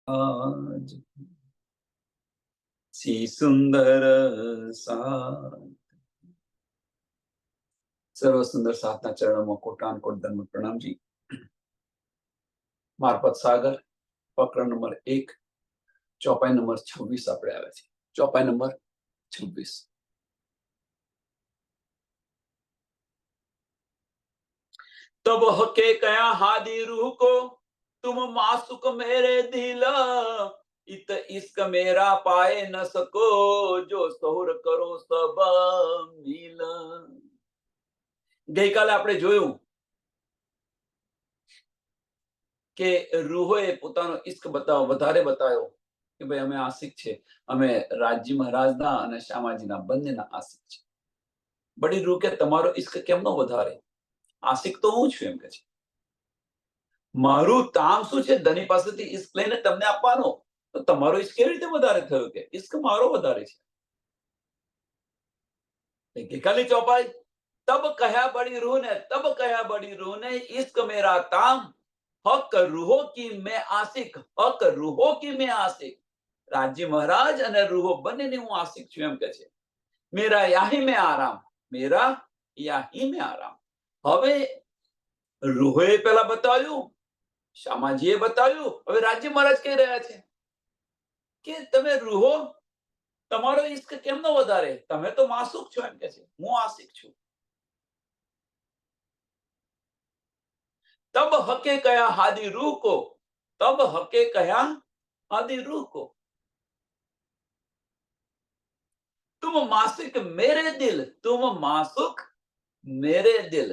આજ સી સુંદર સાથ સર્વ સુંદર સાથના ચરણોમાં કોટાનકોટ ધર્મ પ્રણામજી. મારફત સાગર પ્રકરણ નંબર 1 ચોપાઈ નંબર 26 આપણે આવ્યા છે. ચોપાઈ નંબર 26. तब हके कया हादी रूह को तुम मासुक मेरे दिल इत इश्क मेरा पाए न सको जो સહુર કરો સબ મિલ. ગઈકાલે આપણે જોયું કે રૂહોએ પોતાનો ઇશ્ક વધારે બતાવ્યો કે ભાઈ અમે આશિક છે, અમે રાજજી મહારાજના અને શ્યામાજીના બંનેના આશિક છે. બડી રૂહ કે તમારો ઇશ્ક કેમનો વધારે? આશિક તો હું છું એમ કે છે. મારું કામ શું છે? ધની પાસેથી ઇશ્ક લઈને તમને આપવાનો. તો તમારો ઇશ્ક કેવી રીતે વધારે થયો? કે ઇશ્ક મારો વધારે છે. ગઈકાલની ચોપાઈ તબ કહ્યા બડી રૂહ ને, તબ કહ્યા બડી રૂહ ને ઇશ્ક મેરા તામ હક રૂહો કી મેં આશિક, હક રૂહો કી મેં આશિક. રાજજી મહારાજ અને રૂહો બંનેની હું આશિક છું એમ કે છે. મેરા યાહી મેં આરામ, મેરા યાહી મેં આરામ. હવે રૂહોએ પેલા બતાવ્યું, શ્યામાજીએ બતાવ્યું, હવે રાજજી મહારાજ કહી રહ્યા છે કે તમે રૂહો તમારો ઇશ્ક કેમનો વધારે? તમે તો માસુક છો એમ કે છે, હું આશિક છું. तब हके कया हादी रूह को, तब हके कया हादी रूह को तुम मासिक मेरे दिल, तुम मासुक मेरे दिल.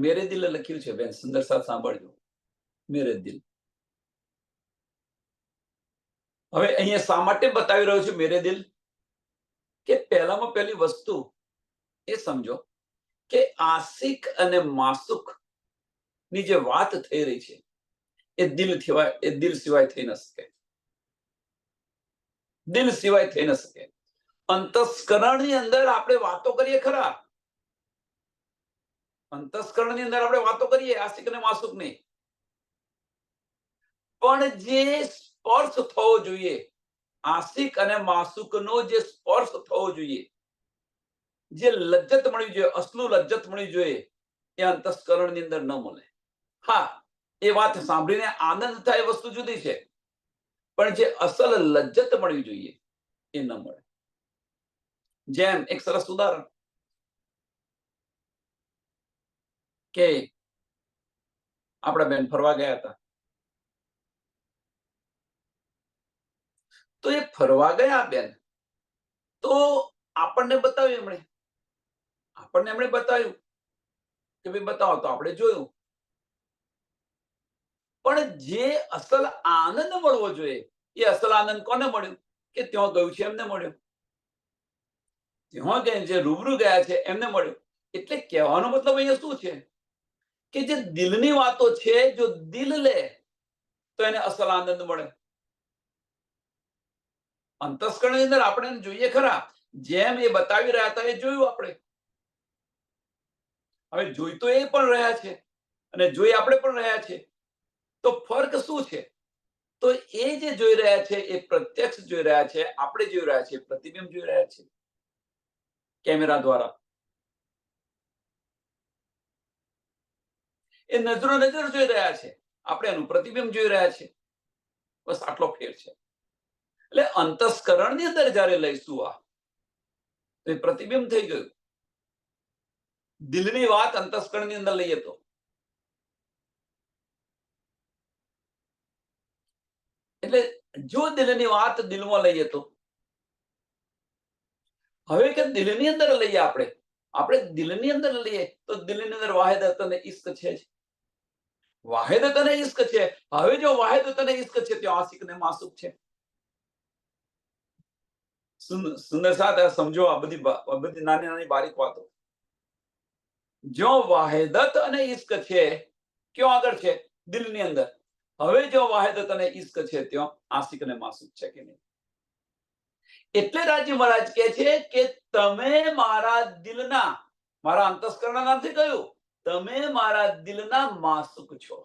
મેરે દિલ લખ્યું છે બેન, સુંદર સાથ સાંભળજો. મેરે દિલ. હવે અહીંયા શા માટે બતાવી રહ્યો છું મેરે દિલ? કે પહેલામાં પહેલી વસ્તુ એ સમજો કે આશિક અને માસુક ની જે વાત થઈ રહી છે એ દિલ સિવાય થઈ ન શકે. દિલ સિવાય થઈ ન શકે. અંતસ્કરણની અંદર આપણે વાતો કરીએ ખરા, અંતસ્કરણની અંદર આપણે વાતો કરીએ આશિક અને માસુકની, પણ જે સ્પર્શ થવો જોઈએ, આશિક અને માસુકનો જે સ્પર્શ થવો જોઈએ, જે લજ્જત મળવી જોઈએ, અસલું લજ્જત મળવી જોઈએ, એ અંતસ્કરણની અંદર ન મળે. હા, એ વાત સાંભળીને આનંદ થાય એ વસ્તુ જુદી છે, પણ જે અસલ લજ્જત મળવી જોઈએ એ ન મળે. જેમ એક સરસ ઉદાહરણ કે આપણા બેન ફરવા ગયા હતા, તો એ ફરવા ગયા બેન, તો આપણને બતાવ્યું એમણે બતાવ્યું કે ભાઈ બતાવો, તો આપણે જોયું, પણ જે અસલ આનંદ મળવો જોઈએ એ અસલ આનંદ કોને મળ્યો? કે ત્યાં ગયું છે એમને મળ્યો, ત્યાં ગયા જે રૂબરૂ ગયા છે એમને મળ્યો. એટલે કહેવાનો મતલબ અહીંયા શું છે કે જે દિલની વાતો છે, જો દિલ લે તો એને અસલ આનંદ મળે. અંતસ્કરણની અંદર આપણે જોઈએ ખરા, જેમ એ બતાવી રહ્યા હતા એ જોયું આપણે. હવે જોઈ તો એ પણ રહ્યા છે અને જોઈ આપણે પણ રહ્યા છે, તો ફર્ક શું છે? તો એ જે જોઈ રહ્યા છે એ પ્રત્યક્ષ જોઈ રહ્યા છે, આપણે જોઈ રહ્યા છે પ્રતિબિંબ જોઈ રહ્યા છે કેમેરા દ્વારા. એ નજરો નજર જોઈ રહ્યા છે, આપણે એનું પ્રતિબિંબ જોઈ રહ્યા છે. બસ આટલો ફેર છે. એટલે અંતસ્કરણની અંદર જયારે લઈશું આ, તો એ પ્રતિબિંબ થઈ ગયું. દિલની વાત અંતસ્કરણની અંદર લઈએ તો, એટલે જો દિલની વાત દિલમાં લઈએ તો, હવે કે દિલની અંદર લઈએ આપણે દિલની અંદર લઈએ તો દિલની અંદર વાહિદત અને ઇશ્ક છે જ. વાહિદત અને ઇશ્ક છે. હવે જો વાહિદત અને ઇશ્ક છે તો આશિક ને માસુક છે. સુંદર સાથ સમજો આ બધી નાની નાની બારીક વાતો. જો વાહિદત અને ઇશ્ક છે ક્યાં આગળ છે? દિલની અંદર. હવે જો વાહિદત અને ઇશ્ક છે ત્યાં આશિક અને માસુક છે કે નહીં? એટલે રાજજી મહારાજ કહે છે કે તમે મારા દિલના, મારા અંતસ્કરણના નથી કહ્યું, તમે મારા દિલના માસુક છો.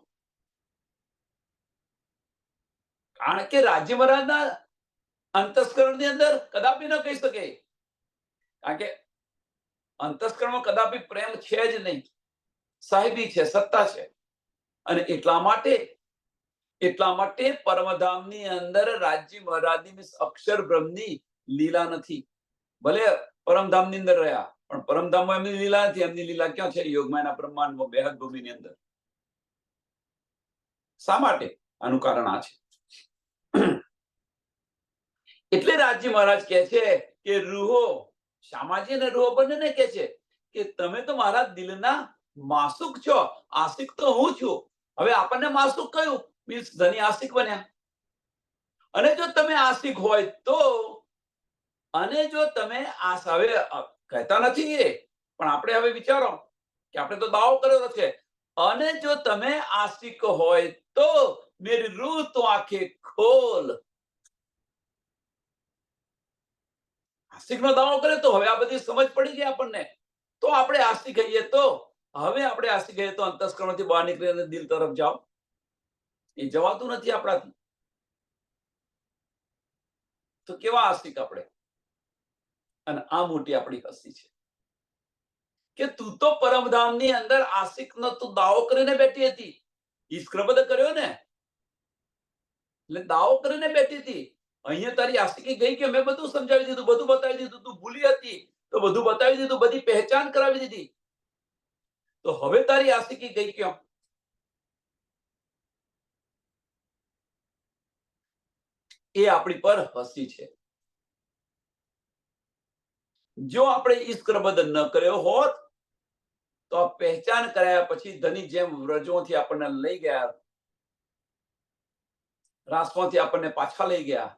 કારણ કે રાજી મહારાજના અંતસ્કરણની અંદર કદાપી ન કહી શકે, કારણ કે અંતસ્કરણમાં કદાપી પ્રેમ છે જ નહીં, સાહેબી છે, સત્તા છે. અને એટલા માટે પરમધામની અંદર રાજી મહારાજની અક્ષર બ્રહ્મની લીલા નથી. ભલે પરમધામની અંદર રહ્યા, પણ પરમધામમાં એમની લીલા નથી. એમની લીલા ક્યાં છે? યોગમાયાના બ્રહ્માંડમાં, બેહદ ભૂમિની અંદર. શા માટે? આનું કારણ આ છે. એટલે રાજી મહારાજ કહે છે કે રૂહો, શામાજી અને રૂહો બંનેને કહે છે કે તમે તો મારા દિલના માસુક છો. આશિક તો હું છું. હવે આપણને માસુક કયું? મીન્સ ધની આશિક બન્યા. અને જો તમે આશિક હોય તો, અને જો તમે હવે કહેતા નથી એ, પણ આપણે હવે વિચારો કે આપણે તો દાવો કર્યો છે, અને જો તમે આશિક હોય તો મેરી રૂહ તો આંખે ખોલ. આશિકનો દાવો કરે તો હવે આ બધી સમજ પડી ગઈ આપણને. તો આપણે આશિક કહીએ તો, હવે આપણે આશિક કહીએ તો અંતસ્કરણથી બહાર નીકળીને દિલ તરફ જાઓ. એ જવાતું નથી આપણાથી. તો કેવા આશિક આપણે? અને આ મોટી આપણી હસ્તી છે કે તું તો પરમધામની અંદર આશિકનો તું દાવો કરીને બેઠી હતી. ઈશ્કરબદ કર્યો ને, એટલે દાવો કરીને બેઠી હતી. અહીંયા તારી આશિકી ગઈ કે મેં બધું સમજાવી દીધું, બધું બતાવી દીધું. તું ભૂલી હતી તો બધું બતાવી દીધું, બધી પહેચાન કરાવી દીધી. તો હવે તારી આશિકી ગઈ ક્યાં? એ આપણી પર હસી છે. જો આપણે ઈશ્કરબદ ન કર્યો હોત તો આ પહેચાન કરાયા પછી ધની જેમ વ્રજોથી આપણને લઈ ગયા, રાસમાંથી આપણને પાછા લઈ ગયા,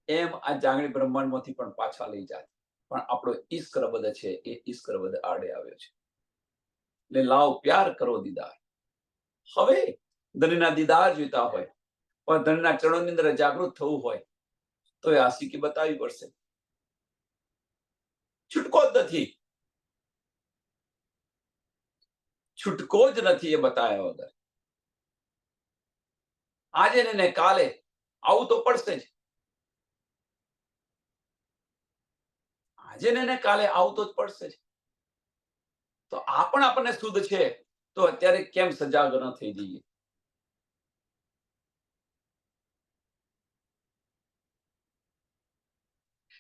એમ આ જાગણી બ્રહ્માંડમાંથી પણ પાછા લઈ જાય. પણ આપણો ઈશ્કરબદ છે, એ ઈશ્કરબદ આડે આવ્યો છે. એટલે લાવ પ્યાર કરો દીદાર. હવે ધનીના દીદાર જોઈતા હોય, પણ ધનીના ચરણોની અંદર જાગૃત થવું હોય તો એ આશિકી બતાવવી પડશે. છૂટકો જ નથી, છૂટકો જ નથી એ બતાવ્યા વગર. આજે ને કાલે આવું તો પડશે જ. આજે ને કાલે આવું તો જ પડશે જ. તો આ પણ આપણને શુદ્ધ છે, તો અત્યારે કેમ સજાગ ન થઈ જઈએ?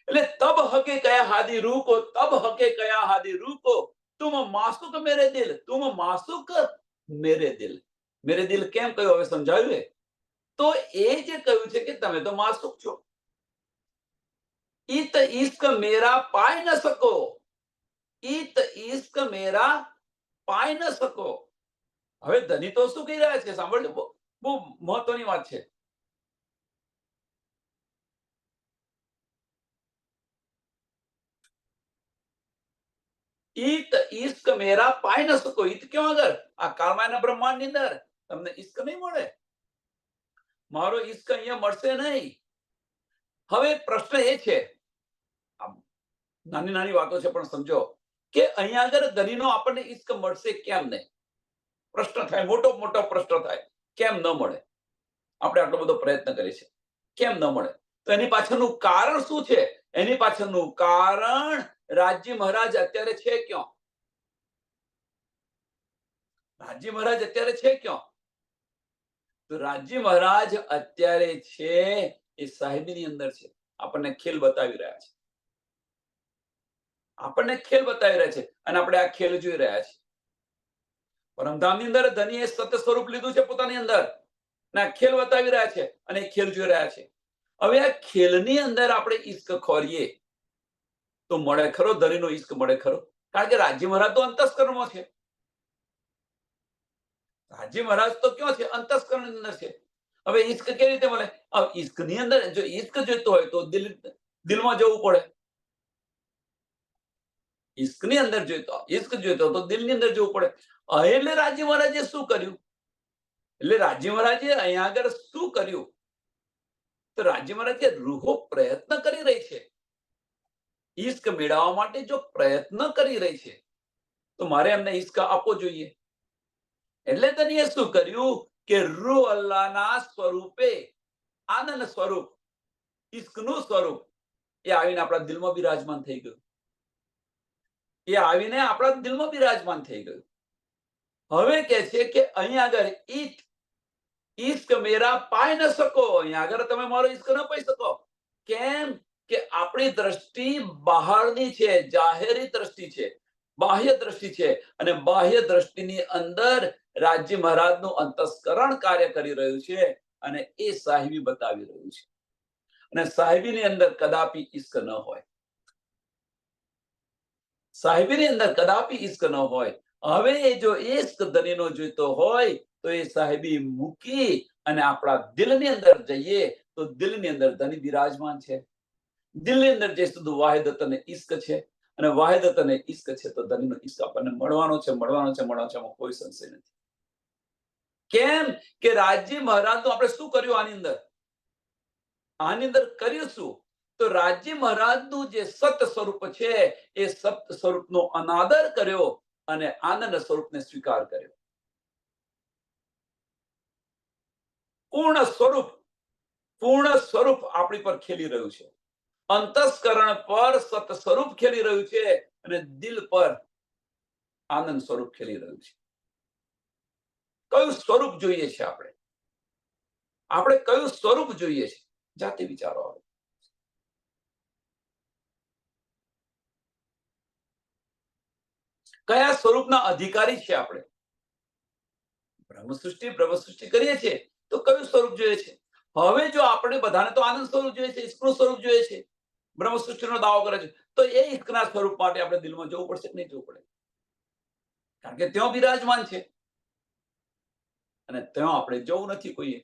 એટલે તબ હકે કયા હાદી રૂહ કો, તબ હકે કયા હાદી રૂહ કો, તુમ માસુક મેરે દિલ, તુમ માસુક મેરે દિલ. મેરે દિલ કેમ કહ્યું? હવે સમજાવ્યું. તો એ જે કહ્યું છે કે તમે તો માસુક છો. ઈત ઇશ્ક મેરા પાઈ ન શકો, ઈત ઇશ્ક મેરા પાઈ ન શકો. હવે ધની તો શું કહી રહ્યા છે? સાંભળજો, બહુ મહત્વની વાત છે. ઈત ઇશ્ક મેરા પાઈ ન શકો. ઈત ક્યાં આગળ? આ કાળમાયના બ્રહ્માંડની અંદર તમને ઇશ્ક નહીં મળે. મારો ઇશ્ક અહીંયા મળશે નહીં. હવે પ્રશ્ન એ છે, નાની નાની વાતો છે પણ સમજો, કે અહીંયા આગળ ધનીનો આપણને ઇશ્ક મળશે કેમ નહીં? પ્રશ્ન થાય, મોટો મોટો પ્રશ્ન થાય, કેમ ન મળે? આપણે આટલો બધો પ્રયત્ન કરીએ છીએ, કેમ ન મળે? તો એની પાછળનું કારણ શું છે? એની પાછળનું કારણ રાજી મહારાજ અત્યારે છે ક્યાં? રાજી મહારાજ અત્યારે છે ક્યાં? તો રાજી મહારાજ અત્યારે છે એ સાહેબીની અંદર છે. આપણને ખેલ બતાવી રહ્યા છે, આપણને ખેલ બતાવી રહ્યા છે, અને આપણે આ ખેલ જોઈ રહ્યા છીએ. પરમધામની અંદર ધનીએ સત્ય સ્વરૂપ લીધું છે પોતાની અંદર, ના ખેલ બતાવી રહ્યા છે, અને ખેલ જોઈ રહ્યા છે. હવે આ ખેલની અંદર આપણે ઈશ્ક ખોરીએ તો મળે ખરો? ધનીનો ઈશ્ક મળે ખરો? કારણ કે રાજી મહારાજ તો અંતસ્કરણમાં છે. રાજી મહારાજ તો ક્યાં છે? અંતસ્કરણની અંદર છે. હવે ઈશ્ક કેવી રીતે મળે? ઈશ્કની અંદર જો ઈશ્ક જોઈતો હોય તો દિલમાં જવું પડે. ઈશ્કની અંદર ઈશ્ક જોઈતો તો દિલની અંદર જવું પડે. એટલે રાજી મહારાજે શું કર્યું? એટલે રાજી મહારાજે અહીંયા આગળ શું કર્યું? તો રાજી મહારાજે રૂહો પ્રયત્ન કરી રહી છે. ઈશ્ક મેળવવા માટે જો પ્રયત્ન કરી રહી છે, તો મારે એમને ઈશ્ક આપવો જોઈએ. એટલે તને શું કર્યું કે રૂહ અલ્લાહના સ્વરૂપે, આનંદ સ્વરૂપ, ઈશ્કનું સ્વરૂપ એ આવીને આપણા દિલમાં બિરાજમાન થઈ ગયું. એ આવીને આપણા દિલમાં બિરાજમાન થઈ ગયું. હવે કે છે કે અહીંયા આગળ ઈશ્ક મેરા પાઈ ન શકો, અહીંયા આગળ તમે મારો ઈશ્ક ન પાઈ શકો. કેમ કે આપણી દ્રષ્ટિ બહારની છે, જાહેરી દ્રષ્ટિ છે, બાહ્ય દ્રષ્ટિ છે. અને બાહ્ય દ્રષ્ટિની અંદર રાજ્ય મહારાજનું અંતસ્કરણ કાર્ય કરી રહ્યું છે અને એ સાહેબી બતાવી રહ્યું છે. અને સાહેબીની અંદર કદાપી ઈશ્ક ન હોય, સાહેબીની અંદર કદાપી ઈશ્ક ન હોય. હવે એ જો ઈશ્ક ધણીનો જોઈતો હોય તો એ સાહેબી મૂકી અને આપણા દિલની અંદર જઈએ તો દિલની અંદર ધણી બિરાજમાન છે. દિલની અંદર જે સુધી વાહિદત અને ઈશ્ક છે, અને વાહિદત અને ઈશ્ક છે તો ધણીનો ઈશ્ક આપણને મળવાનો છે, મળવાનો છે, મળવાનો છે, એમાં કોઈ સંશય નથી. કેમ કે રાજ્ય મહારાજનું આપણે શું કર્યું આની અંદર કર્યું શું? તો રાજ્ય મહારાજનું જે સત સ્વરૂપ છે એ સત સ્વરૂપનો અનાદર કર્યો અને આનંદ સ્વરૂપને સ્વીકાર કર્યો. પૂર્ણ સ્વરૂપ આપણી પર ખેલી રહ્યું છે. અંતસ્કરણ પર સત સ્વરૂપ ખેલી રહ્યું છે અને દિલ પર આનંદ સ્વરૂપ ખેલી રહ્યું છે. કયું સ્વરૂપ જોઈએ છે? આપણે કયું સ્વરૂપ જોઈએ છે? જાતે વિચારો. આવે કયા સ્વરૂપના અધિકારી છે આપણે? બ્રહ્મ સૃષ્ટિ કરીએ છીએ તો કયું સ્વરૂપ જોઈએ છે? હવે જો આપણે બધાને તો આનંદ સ્વરૂપ જોઈએ છે, ઈશ્કનું સ્વરૂપ જોઈએ છે, બ્રહ્મ સૃષ્ટિનો દાવો કરે છે, તો એ ઈશ્કના સ્વરૂપ માટે આપણે દિલમાં જવું પડશે કે નહીં જવું પડે? કારણ કે ત્યાં બિરાજમાન છે અને ત્યાં આપણે જવું નથી કોઈએ.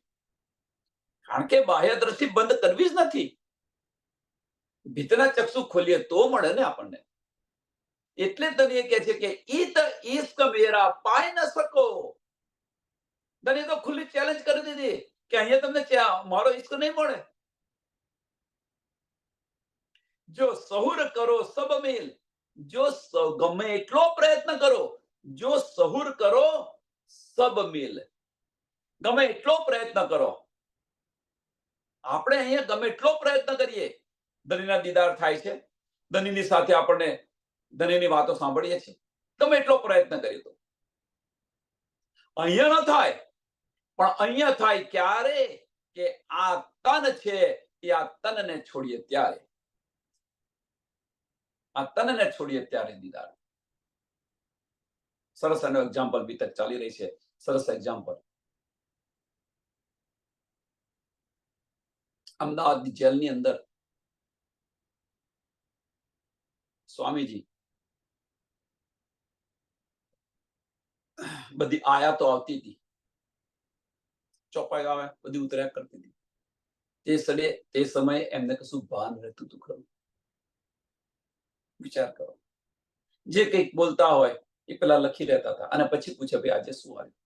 કારણ કે બાહ્ય દ્રષ્ટિ બંધ કરવી જ નથી. ભીતરના ચક્ષુ ખોલીએ તો મળે ને આપણને. એટલે તને એ કહે છે કે ઈશ્ક મેરા પાઈ ન શકો. તને તો ખુલ્લી ચેલેન્જ કરી દીધી કે અહીંયા તમને મારો ઈશ્ક નહીં મળે. જો સહુર કરો સબ મેલ, જો ગમે એટલો પ્રયત્ન કરો, જો સહુર કરો સબ મેલ, ગમે એટલો પ્રયત્ન કરો. આપણે અહીંયા ગમે એટલો પ્રયત્ન કરીએ, ધણીના દીદાર થાય છે, ધણીની સાથે આપણને ધણીની વાતો સાંભળીએ છીએ, ગમે એટલો પ્રયત્ન કરીએ તો અહીંયા ન થાય. પણ અહીંયા થાય ક્યારે? કે આ તન છે એ આ તનને છોડીએ ત્યારે, આ તનને છોડીએ ત્યારે દીદાર. સરસ એનો એક્ઝામ્પલ બી તક ચાલી રહી છે, સરસ એક્ઝામ્પલ. અમદાવાદની જેલની અંદર સ્વામીજી બધી આયાતો આવતી હતી, ચોપાઈ આવે બધી ઉતર્યા કરતી હતી. તે સમયે એમને કશું ભાન રહેતું હતું ખરું? વિચાર કરો. જે કંઈક બોલતા હોય એ પેલા લખી લેતા હતા અને પછી પૂછે ભાઈ આજે શું આવ્યું.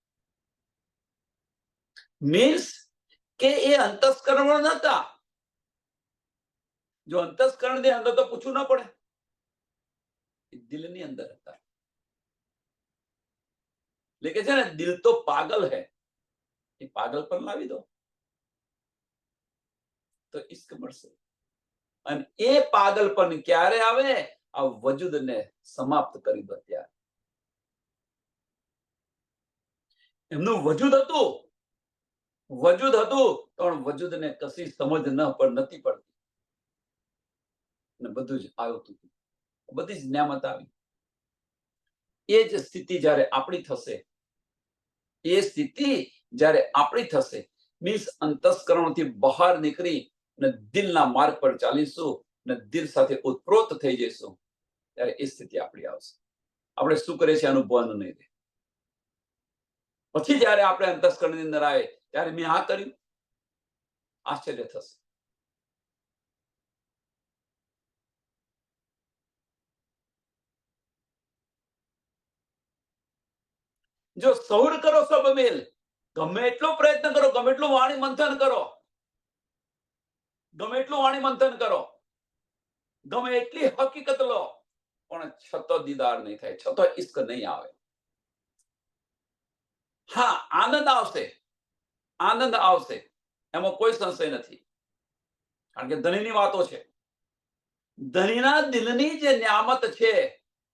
મીન્સ કે એ અંતસ્કરણ નતા. જો અંતસ્કરણ ની અંદર તો પૂછવું ના પડે, દિલની અંદર હતા. એટલે છે ને, દિલ તો પાગલ હૈ, એ પાગલ પર લાવી દો તો ઈશ્ક મળશે. અને એ પાગલ પણ ક્યારે આવે? આ વજૂદને સમાપ્ત કરી દો ત્યારે. એમનું વજૂદ હતું પણ વજૂદને કશી સમજ નથી પડતી અને બધું જ આવ્યું હતું, બધી જ ન્યામત આવી. એ જ સ્થિતિ જ્યારે આપણી થશે, મીન્સ અંતસ્કરણથી બહાર નીકળી અને દિલના માર્ગ પર ચાલીશું અને દિલ સાથે ઉત્પ્રોત થઈ જઈશું, ત્યારે એ સ્થિતિ આપણી આવશે. આપણે શું કરીએ છીએ આનું ભાન નહીં રહે. પછી જયારે આપણે અંતસ્કરણની અંદર આવે ત્યારે મેં આ કર્યું, આશ્ચર્ય થશે. જો સૌર કરો સબ મેલ, ગમે એટલો પ્રયત્ન કરો, ગમે એટલું વાણી મંથન કરો, ગમે એટલી હકીકત લો, પણ છતો દીદાર નહીં થાય, છતો ઈશ્ક નહીં આવે. હા, આનંદ આવશે, આનંદ આવશે. એમાં કોઈ સંશય નથી. કારણ કે ધણીની વાતો છે. ધણીના દિલની જે ન્યામત છે,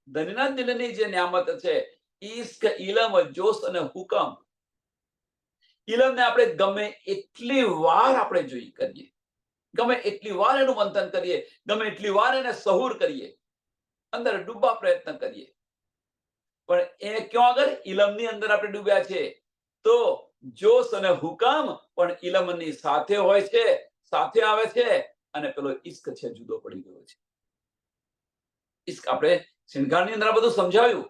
ધણીના દિલની જે ન્યામત છે, ઈશ્ક, ઇલમ, જોશ અને હુકમ. ઇલમને આપણે ગમે એટલી વાર આપણે જોઈ કરીએ, ગમે એટલી વાર એનું મંથન કરીએ, ગમે એટલી વાર એને સહુર કરીએ, અંદર ડૂબવા પ્રયત્ન કરીએ, પણ એ ક્યાં આગળ? ઇલમની અંદર આપણે ડૂબ્યા છે. તો જોશ અને હુકમ પણ ઇલમની સાથે હોય છે, સાથે આવે છે, અને પેલો ઈશ્ક છે જુદો પડી ગયો છે. ઈશ્ક આપણે શિણગારની અંદર આ બધું સમજાવ્યું,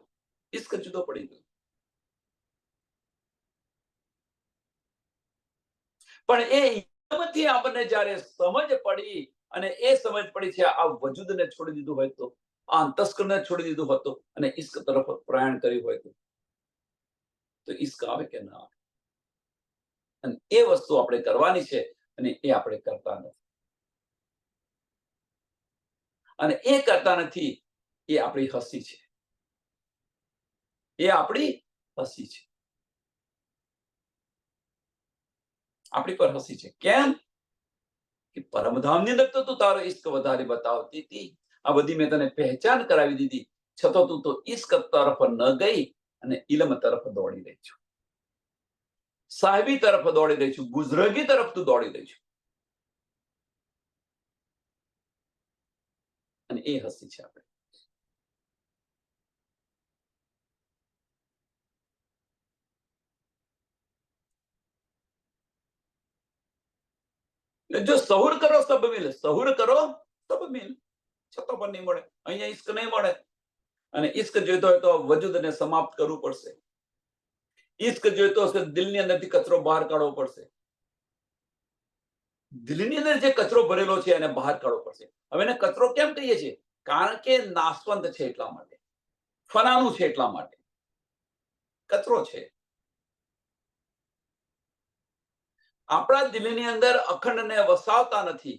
ઈશ્ક જુદો પડી ગયો. પણ એ ઇલમથી આપણને જ્યારે સમજ પડી, અને એ સમજ પડી છે આ વજૂદને છોડી દીધું હોય તો, આ અંતસ્કરણને છોડી દીધું હોય તો, અને ઈશ્ક તરફ પ્રયાણ કર્યું હોય તો ઈશ્ક આવે કે ના આવે? અને એ વસ્તુ આપણે કરવાની છે, અને એ આપણે કરતા નથી. અને એ કરતા નથી, એ આપણી હસી છે, એ આપણી હસી છે, આપણી પર હસી છે. કેમ? કે પરમધામની અંદર તો તું તારો ઈશ્ક વધારે બતાવતી હતી, આ બધી મેં તને પહેચાન કરાવી દીધી, છતાં તું તો ઈશ્ક તરફ ન ગઈ અને ઇલમ તરફ દોડી રહી છું, સાહેબી તરફ દોડી રહી છું, ગુજરગી તરફ તું દોડી રહી છું. અને એ હસી છે આપણે. જો સહુર કરો સબ મિલ, સહુર કરો સબ મિલ, છતાં પણ નહીં મળે. અહીંયા ઈશ્ક નહીં મળે. અને ઈશ્ક જોઈતો હોય તો વજૂદને સમાપ્ત કરવું પડશે. ઈશ્ક જોઈતો હશે દિલની અંદરથી કચરો બહાર કાઢવો પડશે. દિલની અંદર જે કચરો ભરેલો છે એને બહાર કાઢવો પડશે. હવે એને કચરો કેમ કહીએ છીએ? કારણ કે નાશવંત છે એટલા માટે, ફનાનું છે એટલા માટે કચરો છે. આપણા દિલની અંદર અખંડને વસાવતા નથી,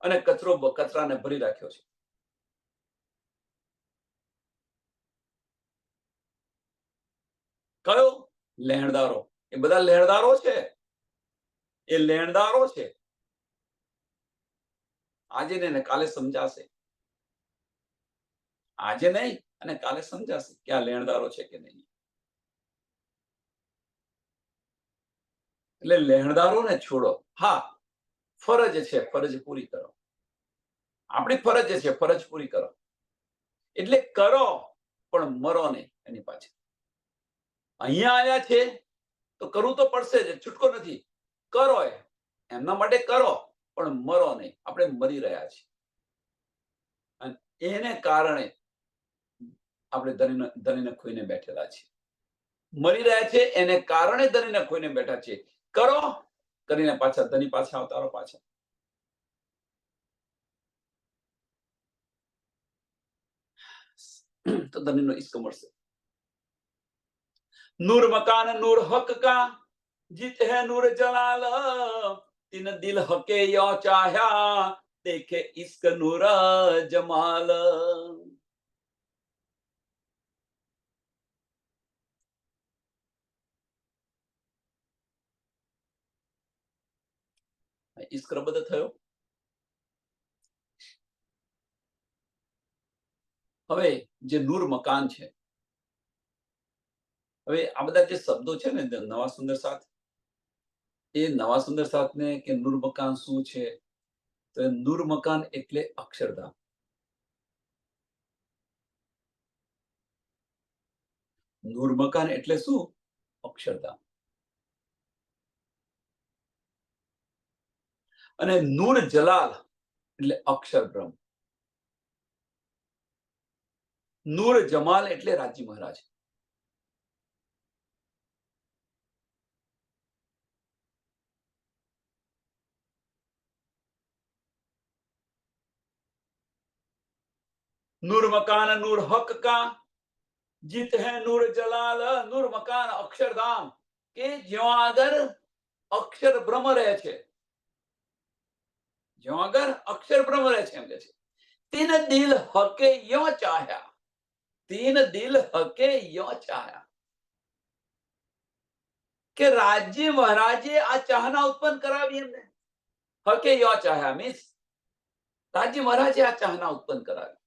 અને કચરાને ભરી રાખ્યો છે. કયો? લેણદારો. એ બધા લેણદારો છે, એ લેણદારો છે. આજે ને કાલે સમજાશે, આજે નહીં અને કાલે સમજાશે કે આ લેણદારો છે કે નહીં. એટલે લેણદારોને છોડો. હા, ફરજ છે, ફરજ પૂરી કરો. આપણી ફરજ છે, ફરજ પૂરી કરો. એટલે કરો, પણ મરો નહીં એની પાછળ. અહીંયા આવ્યા છે તો કરવું તો પડશે જ, છૂટકો નથી. કરો, એમના માટે કરો, પણ મરો નહીં. આપણે મરી રહ્યા છીએ, અને એને કારણે આપણે ધણીને ખોઈને બેઠેલા છીએ. મરી રહ્યા છે એને કારણે ધણીને ખોઈને બેઠા છે. કરો, કરીને પાછા ધણી પાછા અવતારો પાછા. તો ધણીનો ઈશ્ક મળશે. नूर मकान नूर हक का, जीत है नूर जलाल, तीन दिल हके यो चाह्या, देखे इश्क नूर जमाल. ઈશ્ક રબદ થયો. હવે જે નૂર મકાન છે, હવે આ બધા જે શબ્દો છે ને નવા સુંદર સાથ, એ નવા સુંદર સાથને કે નૂર મકાન શું છે? તો નૂર મકાન એટલે અક્ષરધામ. નૂર મકાન એટલે શું? અક્ષરધામ. અને નૂર જલાલ એટલે અક્ષર બ્રહ્મ. નૂર જમાલ એટલે રાજી મહારાજ. नूर मकान नूर हक का, જીત હે નૂર જલાલ. નૂર મકાન અક્ષરધામ, કે જ્યાં આગળ અક્ષર બ્રહ્મ રહે છે, જ્યાં આગળ અક્ષર બ્રહ્મ રહે છે, એમ કે છે. તીન દિલ હકે યો ચાહ્યા, તીન દિલ હકે યો ચાહ્યા. કે રાજ્ય મહારાજે આ ચાહના ઉત્પન્ન કરાવી એમને. હકે યો ચાહ્યા મીન્સ રાજ્ય મહારાજે આ ચાહના ઉત્પન્ન કરાવી.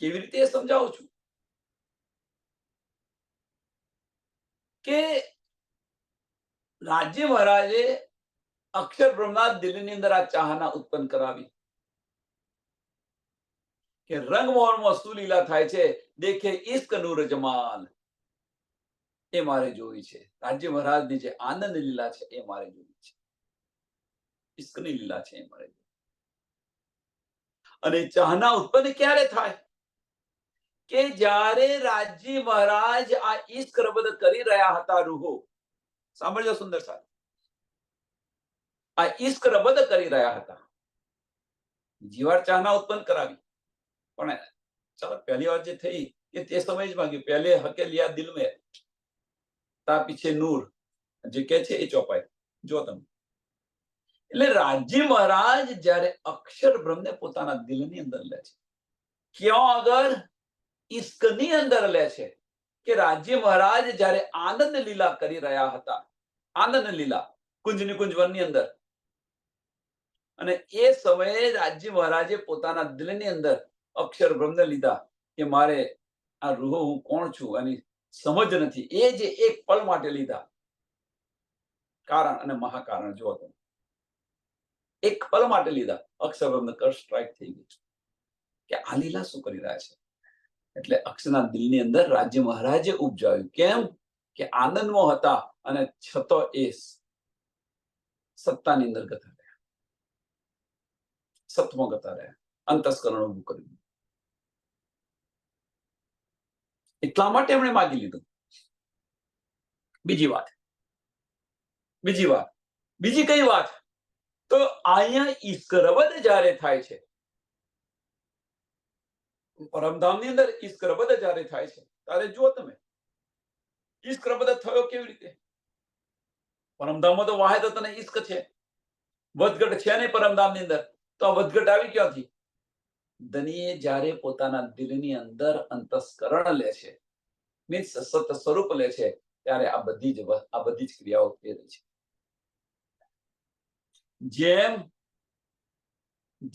કેવી રીતે સમજાવું છું કે રાજ્ય મહારાજે અક્ષર બ્રહ્મના દિલની અંદર આ ચાહના ઉત્પન્ન કરાવી કે રંગમોહનમાં શું લીલા થાય છે, દેખે ઇશ્ક નૂર જમાલ, એ મારે જોવી છે. રાજ્ય મહારાજની જે આનંદ લીલા છે એ મારે જોવી છે, ઇશ્કની લીલા છે એ મારે જોવી. અને ચાહના ઉત્પન્ન ક્યારે થાય કે જ્યારે રાજ્ય મહારાજ આ ઇશ્ક રબદ કરી રહ્યા હતા. રૂહો સાંભળજો સુંદર સાહેબ, આ ઇશ્ક રબદ કરી રહ્યા હતા. બીજી વાર ચાહના ઉત્પન્ન કરાવી, પણ ચાલો પહેલી વાર જે થઈ એ તે સમય જ માંગ્યું. પહેલે હકે લિયા દિલ મેં, તા પીછે નૂર, જે કે છે એ ચોપાઈ. જો તમે, એટલે રાજ્ય મહારાજ જ્યારે અક્ષર બ્રહ્મને પોતાના દિલની અંદર લે છે, ક્યાં આગળ? ઇશ્કની અંદર લે છે. કે રાજ્ય મહારાજ જ્યારે આનંદ લીલા કરી રહ્યા હતા, આનંદ લીલા કુંજની કુંજ વનની અંદર, અને એ સમયે રાજ્ય મહારાજે પોતાના દિલની અંદર અક્ષર બ્રહ્મને લીધા કે મારે આ રૂહો હું કોણ છું એની સમજ નથી. એ જે એક પલ માટે લીધા, કારણ અને મહાકારણ જો તમે એક પલ માટે લીધા, અક્ષર બ્રહ્મને કર્સ સ્ટ્રાઇક થઈ ગયું કે આ લીલા શું કરી રહ્યા છે. એટલે અક્ષરના દિલની અંદર રાજ્ય મહારાજે ઉપજાવ્યું. કેમ કે આનંદમાં હતા અને છતો એ સત્તાની અંદર ગતા રહ્યા, સત્વમાં ગતા રહ્યા, અંતસ્કરણ ઉભું કર્યું. એટલા માટે એમણે માગી લીધું. બીજી વાત, બીજી કઈ વાત? તો અહીંયા ઇશ્ક રબદ જ્યારે થાય છે, પરમધામની અંદર ઇશ્ક રબદ જ્યારે થાય છે, ત્યારે જુઓ તમે ઇશ્ક રબદ થયો કેવી રીતે? પરમધામમાં તો વાહે તો તને ઇશ્ક છે, વધઘટ છે નહીં પરમધામની અંદર. તો આ વધઘટ આવી ક્યાંથી? ધનીએ જ્યારે પોતાના દિલની અંદર અંતસ્કરણ લે છે, મીન્સ સત સ્વરૂપ લે છે, ત્યારે આ બધી જ ક્રિયાઓ થઈ રહી છે.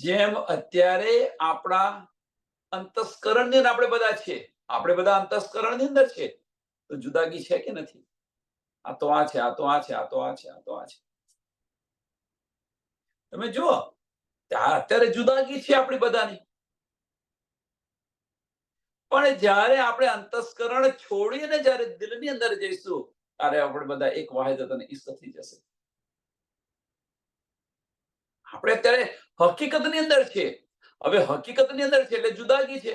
જેમ અત્યારે આપણા અંતસ્કરણની અંદર આપણે બધા છીએ, આપણે બધા અંતસ્કરણની અંદર છે, તો જુદાગી છે કે નથી? આ તો આ છે, આ તો આ છે, આ તો આ છે, આ તો આ છે. તમે જુઓ, અત્યારે જુદાગી છે આપણી બધાની. પણ જ્યારે આપણે અંતસ્કરણ છોડીને જ્યારે દિલની અંદર જઈશું, ત્યારે આપણે બધા એક વાહિદ અને ઇશ્ક થઈ જશે. આપણે અત્યારે હકીકતની અંદર છે. હવે હકીકતની અંદર છે એટલે જુદાગી છે,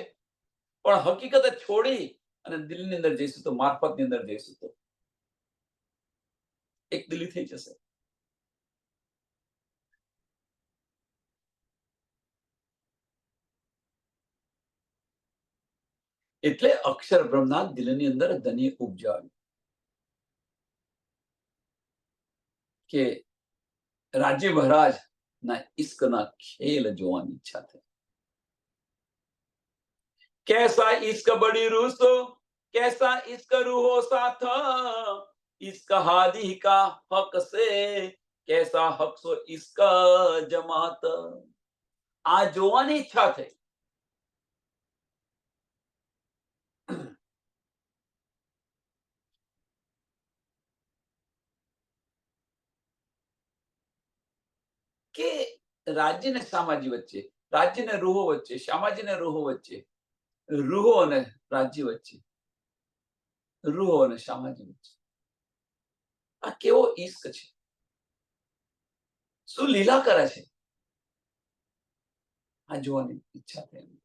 પણ હકીકત છોડી અને દિલની અંદર જઈશું તો, મારફતની અંદર જઈશું તો એક દિલી થઈ જશે. એટલે અક્ષર બ્રહ્મના દિલની અંદર ધની ઉપજાવ્યું કે રાજ્ય મહારાજ ના ઇશ્કના ખેલ જોવાની ઈચ્છા થઈ. कैसा इश्क बड़ी रूसो, कैसा इश्क रूहो साथ, इश्क हादी का हक से, कैसा हक सो इश्क जमात. આ જોવાની ઈચ્છા થઈ કે રાજ્ય ને સામાજી વચ્ચે, રાજ્ય ને રૂહો વચ્ચે, સામાજી ને રૂહો વચ્ચે, રૂહો અને રાજ્ય વચ્ચે, રૂહો અને સામાજી વચ્ચે આ કેવો ઇશ્ક છે, શું લીલા કરે છે, આ જોવાની ઈચ્છા થઈ.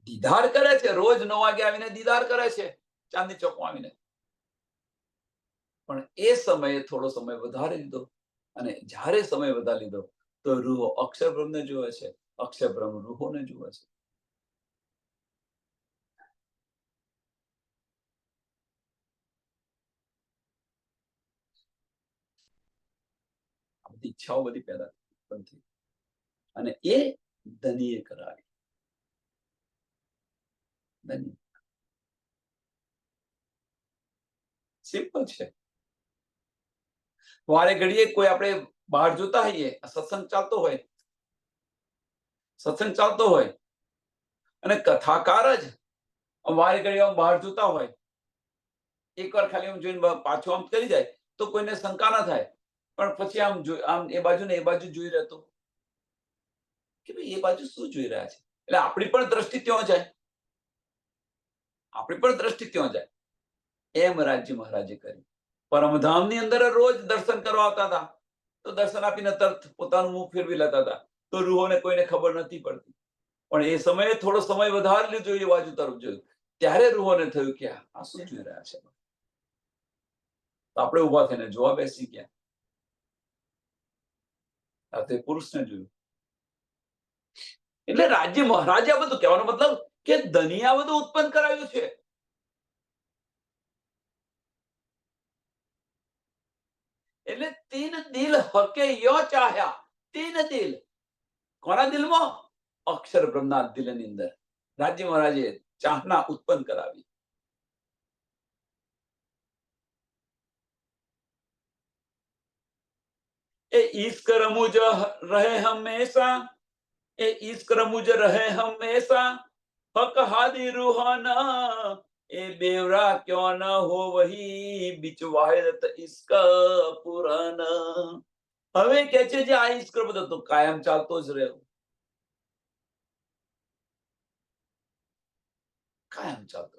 દીદાર કરે છે, રોજ 9 વાગે આવીને દીદાર કરે છે ચાંદની ચોકમાં આવીને. પણ એ સમયે થોડો સમય વધારે લીધો, અને જ્યારે સમય વધારે લીધો તો રૂહો અક્ષર બ્રહ્મને જુએ છે, અક્ષર બ્રહ્મ રૂહોને જુએ છે. આ બધી ઈચ્છાઓ બધી પેદા થઈ અને એ ધનીએ કરાવી. ધની સિમ્પલ છે. વારે ઘડીએ કોઈ આપણે બહાર જોતા હોઈએ, સત્સંગ ચાલતો હોય અને કથાકાર જ વારે ઘડીએ આમ બહાર જોતા હોય, એકવાર ખાલી આમ જોઈને પાછો આમ કરી જાય તો કોઈને શંકા ના થાય, પણ પછી આમ એ બાજુ ને એ બાજુ જોઈ રહેતો કે ભાઈ એ બાજુ શું જોઈ રહ્યા છે, એટલે આપણી પણ દ્રષ્ટિ ત્યાં જાય. એમ રાજજી મહારાજે કર્યું. પરમધામની અંદર રોજ દર્શન કરવા આવતા હતા, તો દર્શન આપીને તરત પોતાનું મુખ ફેરવી લેતા હતા, તો રૂહોને કોઈને ખબર નથી પડતી. પણ એ સમયે થોડો સમય વધારે લીધો, એ બાજુ તરફ જોયું, ત્યારે રૂહોને થયું કે આ શું જોઈ રહ્યા છે. તો આપણે ઉભા થઈને જોવા બેસી ગયા. તે પુરુષને જોયું. એટલે રાજ્ય મહારાજે આ બધું કહેવાનો મતલબ કે ધનિયા બધું ઉત્પન્ન કરાવ્યું છે. એટલે 3 દિલ હકે યો ચાહ્યા. 3 દિલ કોના દિલમાં? અક્ષર બ્રહ્મના દિલની અંદર રાજ્ય મહારાજે ચાહના ઉત્પન્ન કરાવી. એ ઈશ્ક રમુજ રહે હંમેશા, હક હાદી રૂહાના, એ બેવરા ક્યો ન હો વહી બીચ વાહિદત ઈશ્ક પુરાના. હવે કે છે જે આ ઈશ્ક બધો તો કાયમ ચાલતો જ રહ્યો, કાયમ ચાલતો.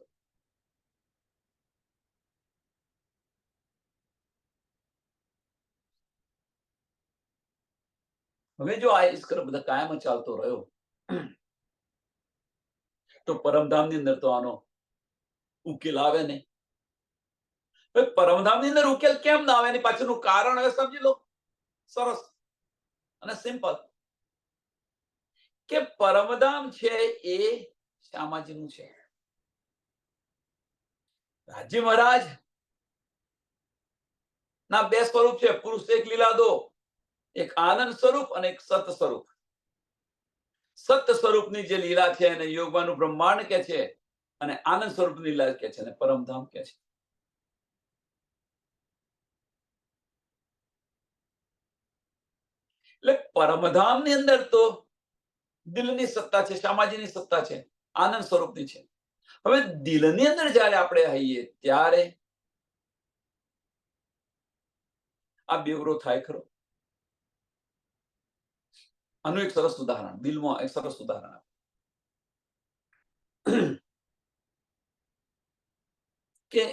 હવે જો આ ઈશ્ક બધા કાયમ ચાલતો રહ્યો, તો પરમધામની અંદર તો આનો ઉકેલ આવે નહીં. પરમધામની અંદર ઉકેલ કેમ ના આવે, એની પાછળનું કારણ હવે સમજી લો. સરસ અને સિમ્પલ કે પરમધામ છે એ શ્યામાજીનું છે. રાજ્ય મહારાજ ના 2 સ્વરૂપ છે, પુરુષ એક લીલા 2, એક આનંદ સ્વરૂપ અને એક સત સ્વરૂપ. સત સ્વરૂપની જે લીલા છે એને યોગવાનું બ્રહ્માંડ કે છે, અને આનંદ સ્વરૂપની લીલા કે છે, અને પરમધામ કે છે. એટલે પરમધામની અંદર તો દિલની સત્તા છે, શ્યામાજીની સત્તા છે, આનંદ સ્વરૂપની છે. હવે દિલની અંદર જ્યારે આપણે આવીએ ત્યારે આ બેવરો થાય ખરો. આનું એક સરસ ઉદાહરણ, દિલમાં એક સરસ ઉદાહરણ કે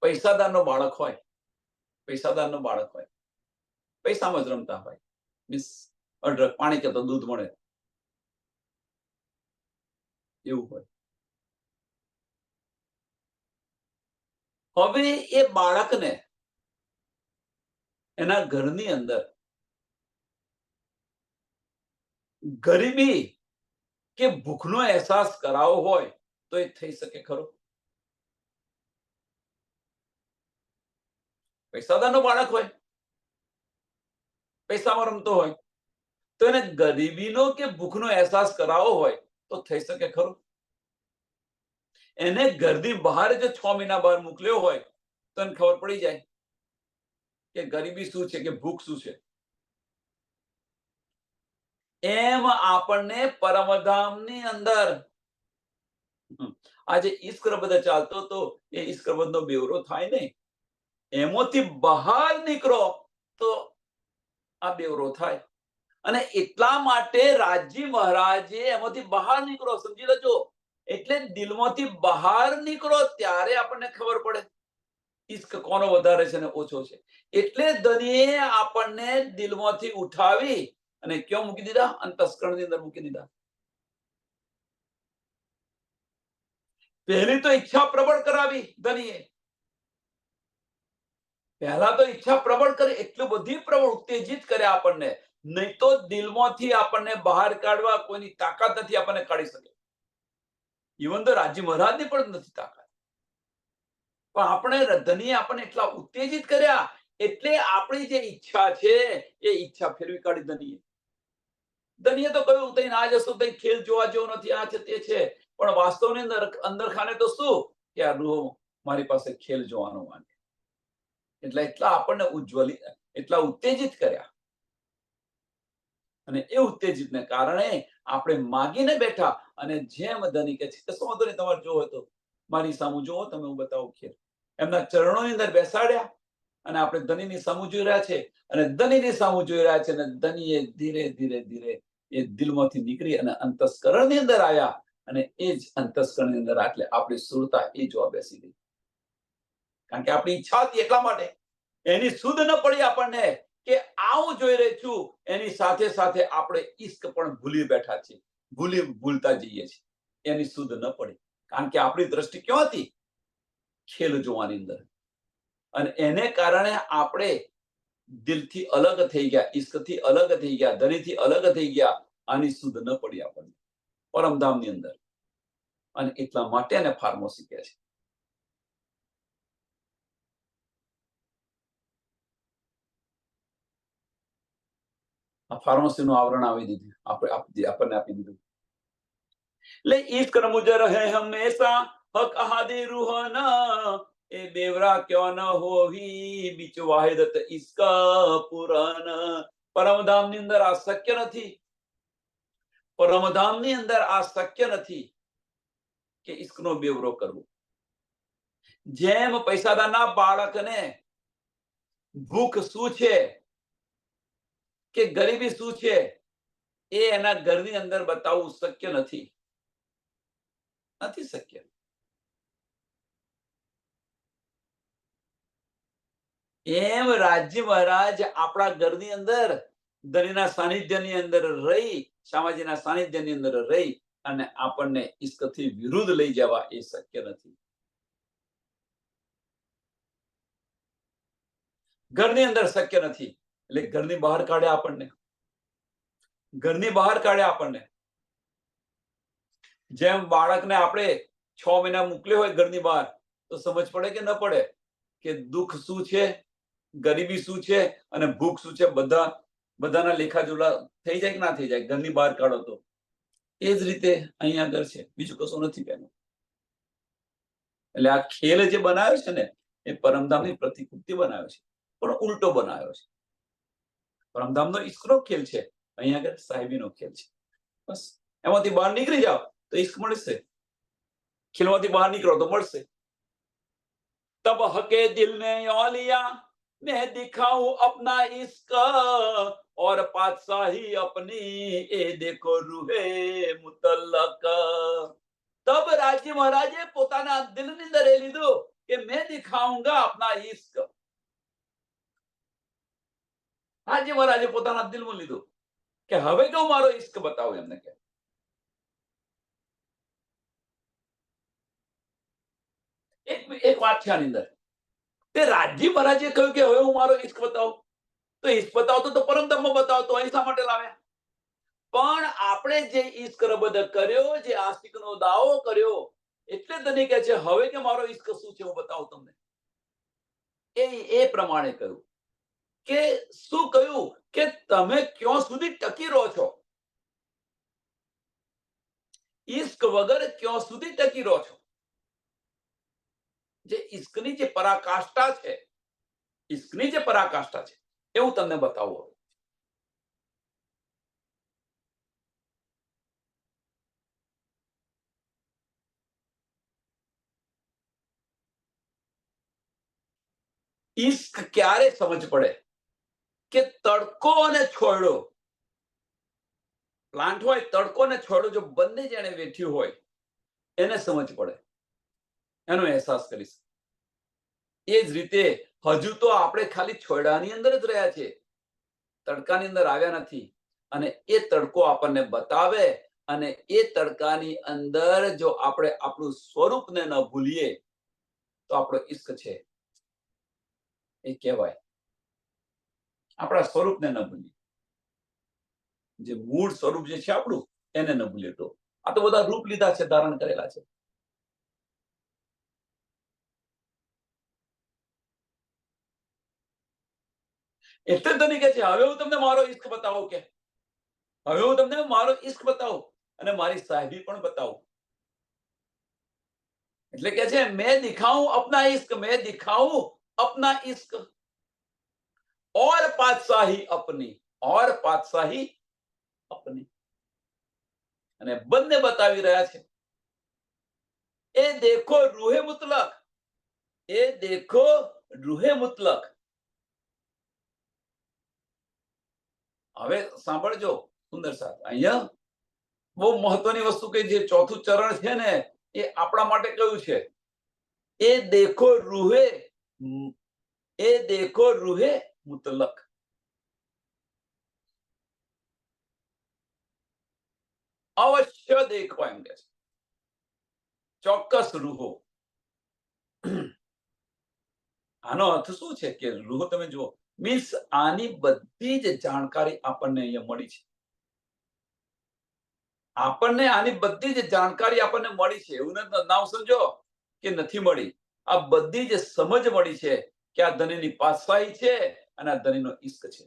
પૈસાદારનો બાળક હોય, પૈસામાં જ રમતા હોય, મીન્સ પાણી કે તો દૂધ મળે એવું હોય. હવે એ બાળકને એના ઘરની અંદર ગરીબી કે ભૂખનો અહેસાસ કરાવો હોય તો એ થઈ શકે ખરો? પૈસાદારનો બાળક હોય, પૈસામાં રમતો હોય, તો એને ગરીબીનો કે ભૂખનો અહેસાસ કરાવો હોય તો થઈ શકે ખરો? એને ઘરની બહાર જો 6 મહિના બહાર મોકલ્યો હોય તો એને ખબર પડી જાય કે ગરીબી શું છે કે ભૂખ શું છે. એમ આપણને પરમધામની અંદર આજે ઈશ્કરબદ ચાલતો તો એ ઈશ્કરબદનો બેવરો થાય નહીં, એમાંથી બહાર નીકળો તો આ બેવરો થાય. અને એટલા માટે રાજજી મહારાજે એમાંથી બહાર નીકળો, સમજી લેજો. એટલે દિલમાંથી બહાર નીકળો ત્યારે આપણને ખબર પડે ઈશ્ક કોનો વધારે છે ને ઓછો છે. એટલે ધણીએ આપણને દિલમાંથી ઉઠાવી અને ક્યાં મૂકી દીધા? અંતસ્કરણની અંદર મૂકી દીધા. પહેલી તો ઈચ્છા પ્રબળ કરાવી ધણીએ. પહેલા તો ઈચ્છા પ્રબળ કરી, એટલું બધી પ્રબળ ઉત્તેજિત કર્યા આપણને. નહીં તો દિલમાંથી આપણને બહાર કાઢવા કોઈની તાકાત નથી આપણને કાઢી શકે. ઇવન તો રાજ્ય મહારાજની પણ નથી તાકાત. પણ આપણે ધણીએ આપણને એટલા ઉત્તેજિત કર્યા, એટલે આપણી જે ઈચ્છા છે એ ઈચ્છા ફેરવી કાઢી ધણીએ. ધણીએ તો કહ્યું તઈ ના જશો તઈ ખેલ જોવા જેવો નથી, આ છે તે છે. પણ વાસ્તવની અંદર ખાને તો શું કે આ રૂહો મારી પાસે ખેલ જોવાનો માંગે. એટલે એટલા આપણને એટલા ઉત્તેજિત કર્યા, અને એ ઉત્તેજિતને કારણે આપણે માગીને બેઠા. અને જેમ ધનિક છે, કશો વાંધો નહીં, તમારે જોવો તો મારી સામું જોવો, તમે હું બતાવું ખેલ. એમના ચરણોની અંદર બેસાડ્યા, અને આપણે ધનીની સામું જોઈ રહ્યા છે, અને ધનીની સામું જોઈ રહ્યા છે, અને ધનીએ ધીરે ધીરે ધીરે એ દિલમાંથી નીકળી અને અંતસ્કરણની અંદર આવ્યા, અને એ જ અંતસ્કરણની અંદર એટલે આપણી સુરતા એ જોવા બેસી ગઈ. કારણ કે આપણી ઈચ્છા હતી, એટલા માટે એની સુધ ન પડી આપણને કે આવું જોઈ રહી છું. એની સાથે સાથે આપણે ઈશ્ક પણ ભૂલી બેઠા છીએ, ભૂલતા જઈએ છીએ. એની સુધ ન પડી, કારણ કે આપણી દ્રષ્ટિ ક્યાં હતી? ખેલ જોવાની અંદર. અને એને કારણે આપણે દિલથી અલગ થઈ ગયા, ઈશ્કથી અલગ થઈ ગયા, ધનીથી અલગ થઈ ગયા. આની સુધ ન પડી આપણને પરમધામની અંદર. અને એટલા માટે એને ફાર્મસી કહે છે. આ ફાર્મસીનું આવરણ આવી દીધું, આપણને આપી દીધું. એટલે ઈશ્ક મુજ રહે હંમેશા હક આહાદી રૂહના, એ બેવરા ક્યો ન હોવી બીચ વાહિદત ઈશ્ક પુરાન. પરમધામની અંદર આ શક્ય નથી. પરમધામની અંદર આ શક્ય નથી કે ઈશ્કનો બેવરો કરવો. જેમ પૈસાદારના બાળકને ભૂખ શું છે કે ગરીબી શું છે એ એના ઘરની અંદર બતાવવું શક્ય નથી શક્ય. એમ રાજ્ય મહારાજ આપણા ઘરની અંદર ધનીના સાનિધ્યની અંદર રહી, શામાજીના સાનિધ્યની અંદર રહી અને આપણને ઈશ્કથી વિરુદ્ધ લઈ જવા એ શક્ય નથી. ઘરની અંદર શક્ય નથી, એટલે ઘરની બહાર કાઢ્યા આપણને. ઘરની બહાર કાઢ્યા આપણને. જેમ બાળકને આપણે 6 મહિના મોકલ્યો હોય ઘરની બહાર, તો સમજ પડે કે ન પડે કે દુઃખ શું છે, ગરીબી શું છે અને ભૂખ શું છે, બધાના લેખાજોખા થઈ જાય કે ના થઈ જાય ઘરની બહાર કાઢો તો. એ જ રીતે અહીંયા આગળ છે, બીજું કશું નથી બેનો. એટલે આ ખેલ જે બનાવ્યો છે ને, એ પરમધામની પ્રતિકૃતિ બનાવ્યો છે, પણ ઉલટો બનાવ્યો છે. પરમધામનો ઈશ્કનો ખેલ છે, અહીંયા આગળ સાહેબીનો ખેલ છે. બસ એમાંથી બહાર નીકળી જાઓ તો ઈશ્ક મળશે, ખેલમાંથી બહાર નીકળો તો મળશે. तब हके दिल ने यो लिया मैं दिखाऊं अपना इश्क और पातशाही अपनी ए देखो रूहे मुतल्लक. तब राज्य महाराजे પોતાના દિલની અંદર એ લીધું કે मैं दिखाऊंगा अपना इश्क. રાજ્ય મહારાજે પોતાના દિલમાં લીધું કે હવે કે હું મારો ઇશ્ક બતાવું એમને. કે એક વાત છે આની અંદર, તે રાજ્ય મહારાજે કહ્યું કે હવે હું મારો ઇશ્ક બતાવું, તો ઇશ્ક બતાવતો તો પરમધામમાં બતાવતો, અહીં શા માટે લાવ્યા? પણ આપણે જે ઇશ્ક રબદ કર્યો, જે આશિકનો દાવો કર્યો, એટલે તને કહે છે હવે કે મારો ઇશ્ક શું છે હું બતાવું તમને. એ પ્રમાણે કહ્યું કે શું કહ્યું કે તમે ક્યાં સુધી ટકી રહો છો, ઇશ્ક વગર ક્યાં સુધી ટકી રહો છો. જે ઇશ્કની જે પરાકાષ્ઠા છે, ઇશ્કની જે પરાકાષ્ઠા છે એ હું તમને બતાવું. ઇશ્ક ક્યારે સમજ પડે કે તડકો અને છોડો, પ્લાન્ટ હોય, તડકો અને છોડો જો બંને જેને વેઠ્યું હોય એને સમજ પડે, એનો અહેસાસ કરીશ. એ જ રીતે હજુ તો આપણે ખાલી છોડાની અંદર જ રહ્યા છે, તડકાની અંદર આવ્યા નથી. અને એ તડકો આપણને બતાવે, અને એ તડકાની અંદર જો આપણે આપણું સ્વરૂપને ન ભૂલીએ તો આપણો ઇશ્ક છે એ કહેવાય. આપણા સ્વરૂપને ન ભૂલીએ, જે મૂળ સ્વરૂપ જે છે આપણું એને ન ભૂલીએ. તો આ તો બધા રૂપ લીધા છે, ધારણ કરેલા છે. એટલે તને કહે છે હવે હું તમને મારો ઇશ્ક બતાવું, કે હવે હું તમને મારો ઇશ્ક બતાવું અને મારી સાહેબી પણ બતાવું. એટલે કે છે मैं दिखाऊं अपना इश्क, मैं दिखाऊं अपना इश्क और पातशाही अपनी, और पातशाही अपनी. અને બંને બતાવી રહ્યા છે. એ દેખો રૂહે મુતલક, એ દેખો રૂહે મુતલક. હવે સાંભળજો સુંદર સાહેબ, અહીંયા બહુ મહત્વની વસ્તુ કે જે ચોથું ચરણ છે ને એ આપણા માટે કયું છે? એ દેખો રૂહે, એ દેખો રૂહે મુતલક. અવશ્ય દેખો એમ કે છે, ચોક્કસ રૂહો. આનો અર્થ શું છે કે રૂહો તમે જુઓ, મીન્સ આની બધી જ જાણકારી આપણને અહીંયા મળી છે. આપણને આની બધી જ જાણકારી આપણને મળી છે. એવું નામ સમજો કે નથી મળી. આ બધી જ સમજ મળી છે કે આ ધણીની પાતશાહી છે અને આ ધણીનો ઇશ્ક છે.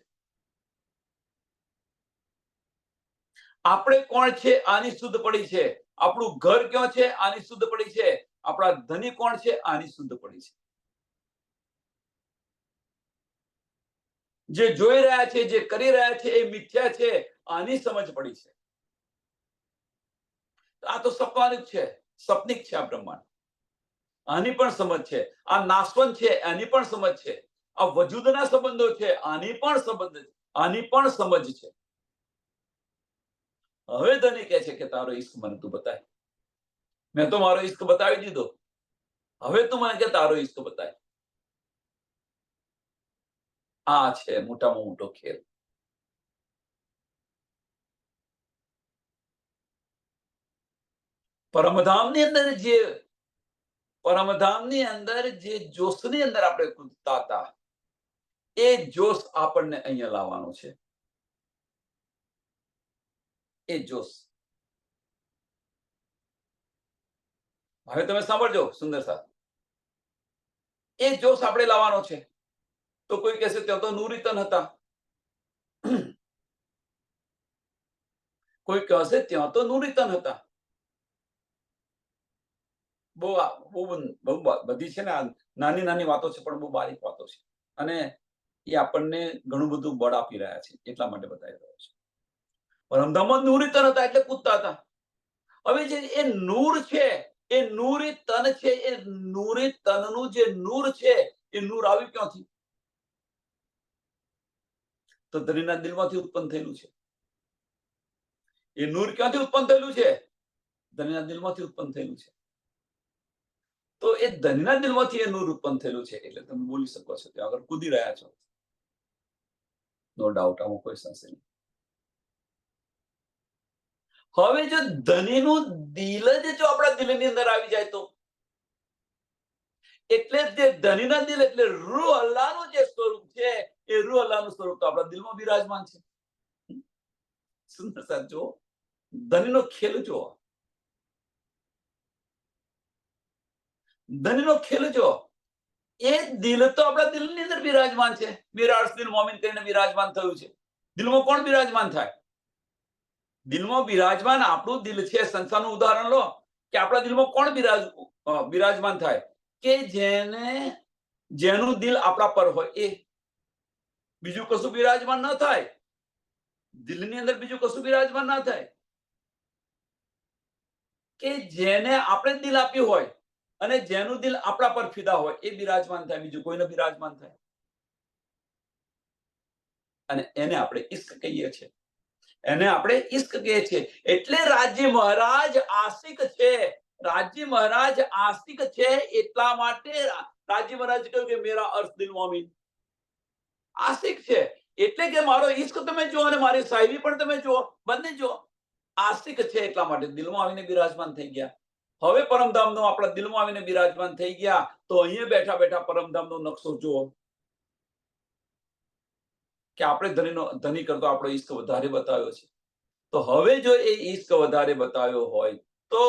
આપણે કોણ છે આની શુદ્ધ પડી છે. આપણું ઘર ક્યાં છે આની શુદ્ધ પડી છે. આપણા ધણી કોણ છે આની શુદ્ધ પડી છે. જે જોઈ રહ્યા છે, જે કરી રહ્યા છે એ મિથ્યા છે, આની સમજ પડી છે. આ તો સપનાની જ છે, સપનિક છે આ બ્રહ્માંડ. આની પણ સમજ છે. આ નાશવંત છે આની પણ સમજ છે. આ વજૂદના સંબંધો છે આની પણ સંબંધ છે, આની પણ સમજ છે. હવે ધણી કહે છે કે તારો ઇશ્ક મને તું બતાય. મેં તો મારો ઇશ્ક બતાવી દીધો. હવે તું મને કે તારો ઇશ્ક બતાય. આ છે મોટામાં મોટો ખેલ. પરમધામની અંદર જે પરમધામની અંદર જે જોશની અંદર આપણે કૂદતા હતા એ જોશ આપણને અહીંયા લાવવાનો છે. એ જોશ. હવે તમે સાંભળજો સુંદર સાહેબ, એ જોશ આપણે લાવવાનો છે. તો કોઈ કહેશે ત્યાં તો નૂરીતન હતા. કોઈ કહેશે ત્યાં તો નૂરીતન હતા. બહુ બધી છે ને નાની નાની વાતો છે પણ બહુ બારીક વાતો છે અને એ આપણને ઘણું બધું બળ આપી રહ્યા છે એટલા માટે બતાવી રહ્યો છે. પરમધામમાં નૂરીતન હતા એટલે કૂદતા હતા. હવે જે એ નૂર છે એ નૂરી તન છે, એ નૂરી તનનું જે નૂર છે એ નૂર આવ્યું ક્યાંથી? તો ધણીના દિલમાંથી ઉત્પન્ન થયેલું છે. એ નૂર ક્યાંથી ઉત્પન્ન થયેલું છે? ધણીના દિલમાંથી ઉત્પન્ન થયેલું છે. તો એ ધણીના દિલમાંથી એ નૂર ઉત્પન્ન થયેલું છે એટલે તમે બોલી શકો છો ત્યાં આગળ કૂદી રહ્યા છો. નો ડાઉટ, આમાં કોઈ સંશય નહીં. હવે જો ધણીનું દિલ જ જો આપણા દિલની અંદર આવી જાય તો એટલે જે ધણીના દિલ એટલે રૂહ અલ્લાહનું જે સ્વરૂપ છે એ રૂહ અલ્લાહનું સ્વરૂપ તો આપણા દિલમાં બિરાજમાન છે. સુંદર સાહેબ જો ધણીનો ખેલ જો, ધણીનો ખેલ જો. એ દિલ તો આપણા દિલની અંદર બિરાજમાન છે. મિરાજ દિલ મોમિન કરીને બિરાજમાન થયું છે. દિલમાં કોણ બિરાજમાન થાય? દિલમાં બિરાજમાન આપણું દિલ છે. સંસારનું ઉદાહરણ લો કે આપણા દિલમાં કોણ બિરાજમાન થાય? કે જેનું દિલ આપણા પર હોય એ. બીજું કશું બિરાજમાન ન થાય. દિલની અંદર બીજું કશું બિરાજમાન ના થાય. કે જેને આપણે દિલ આપ્યું હોય અને જેનું દિલ આપણા પર ફિદા હોય એ બિરાજમાન થાય, બીજું કોઈને બિરાજમાન થાય. અને એને આપણે ઇશ્ક કહીએ છીએ. એને આપણે ઇશ્ક કહીએ છીએ. એટલે રાજ્ય મહારાજ આશિક છે. રાજ્ય મહારાજ આશિક છે એટલા માટે રાજ્ય મહારાજ કહ્યું કે મેરા અર્થ દિલ મોમીન આશિક છે. એટલે કે મારો ઇશ્ક તમે જુઓ અને મારી સાહેબી પણ તમે જુઓ, બંને જુઓ. આશિક છે એટલા માટે દિલમાં આવીને બિરાજમાન થઈ ગયા. હવે પરમધામનો આપણા દિલમાં આવીને બિરાજમાન થઈ ગયા તો અહીંયા બેઠા બેઠા પરમધામનો નકશો જુઓ કે આપણે ધણી કરતો આપણો ઇશ્ક વધારે બતાવ્યો છે. તો હવે જો એ ઇશ્ક વધારે બતાવ્યો હોય તો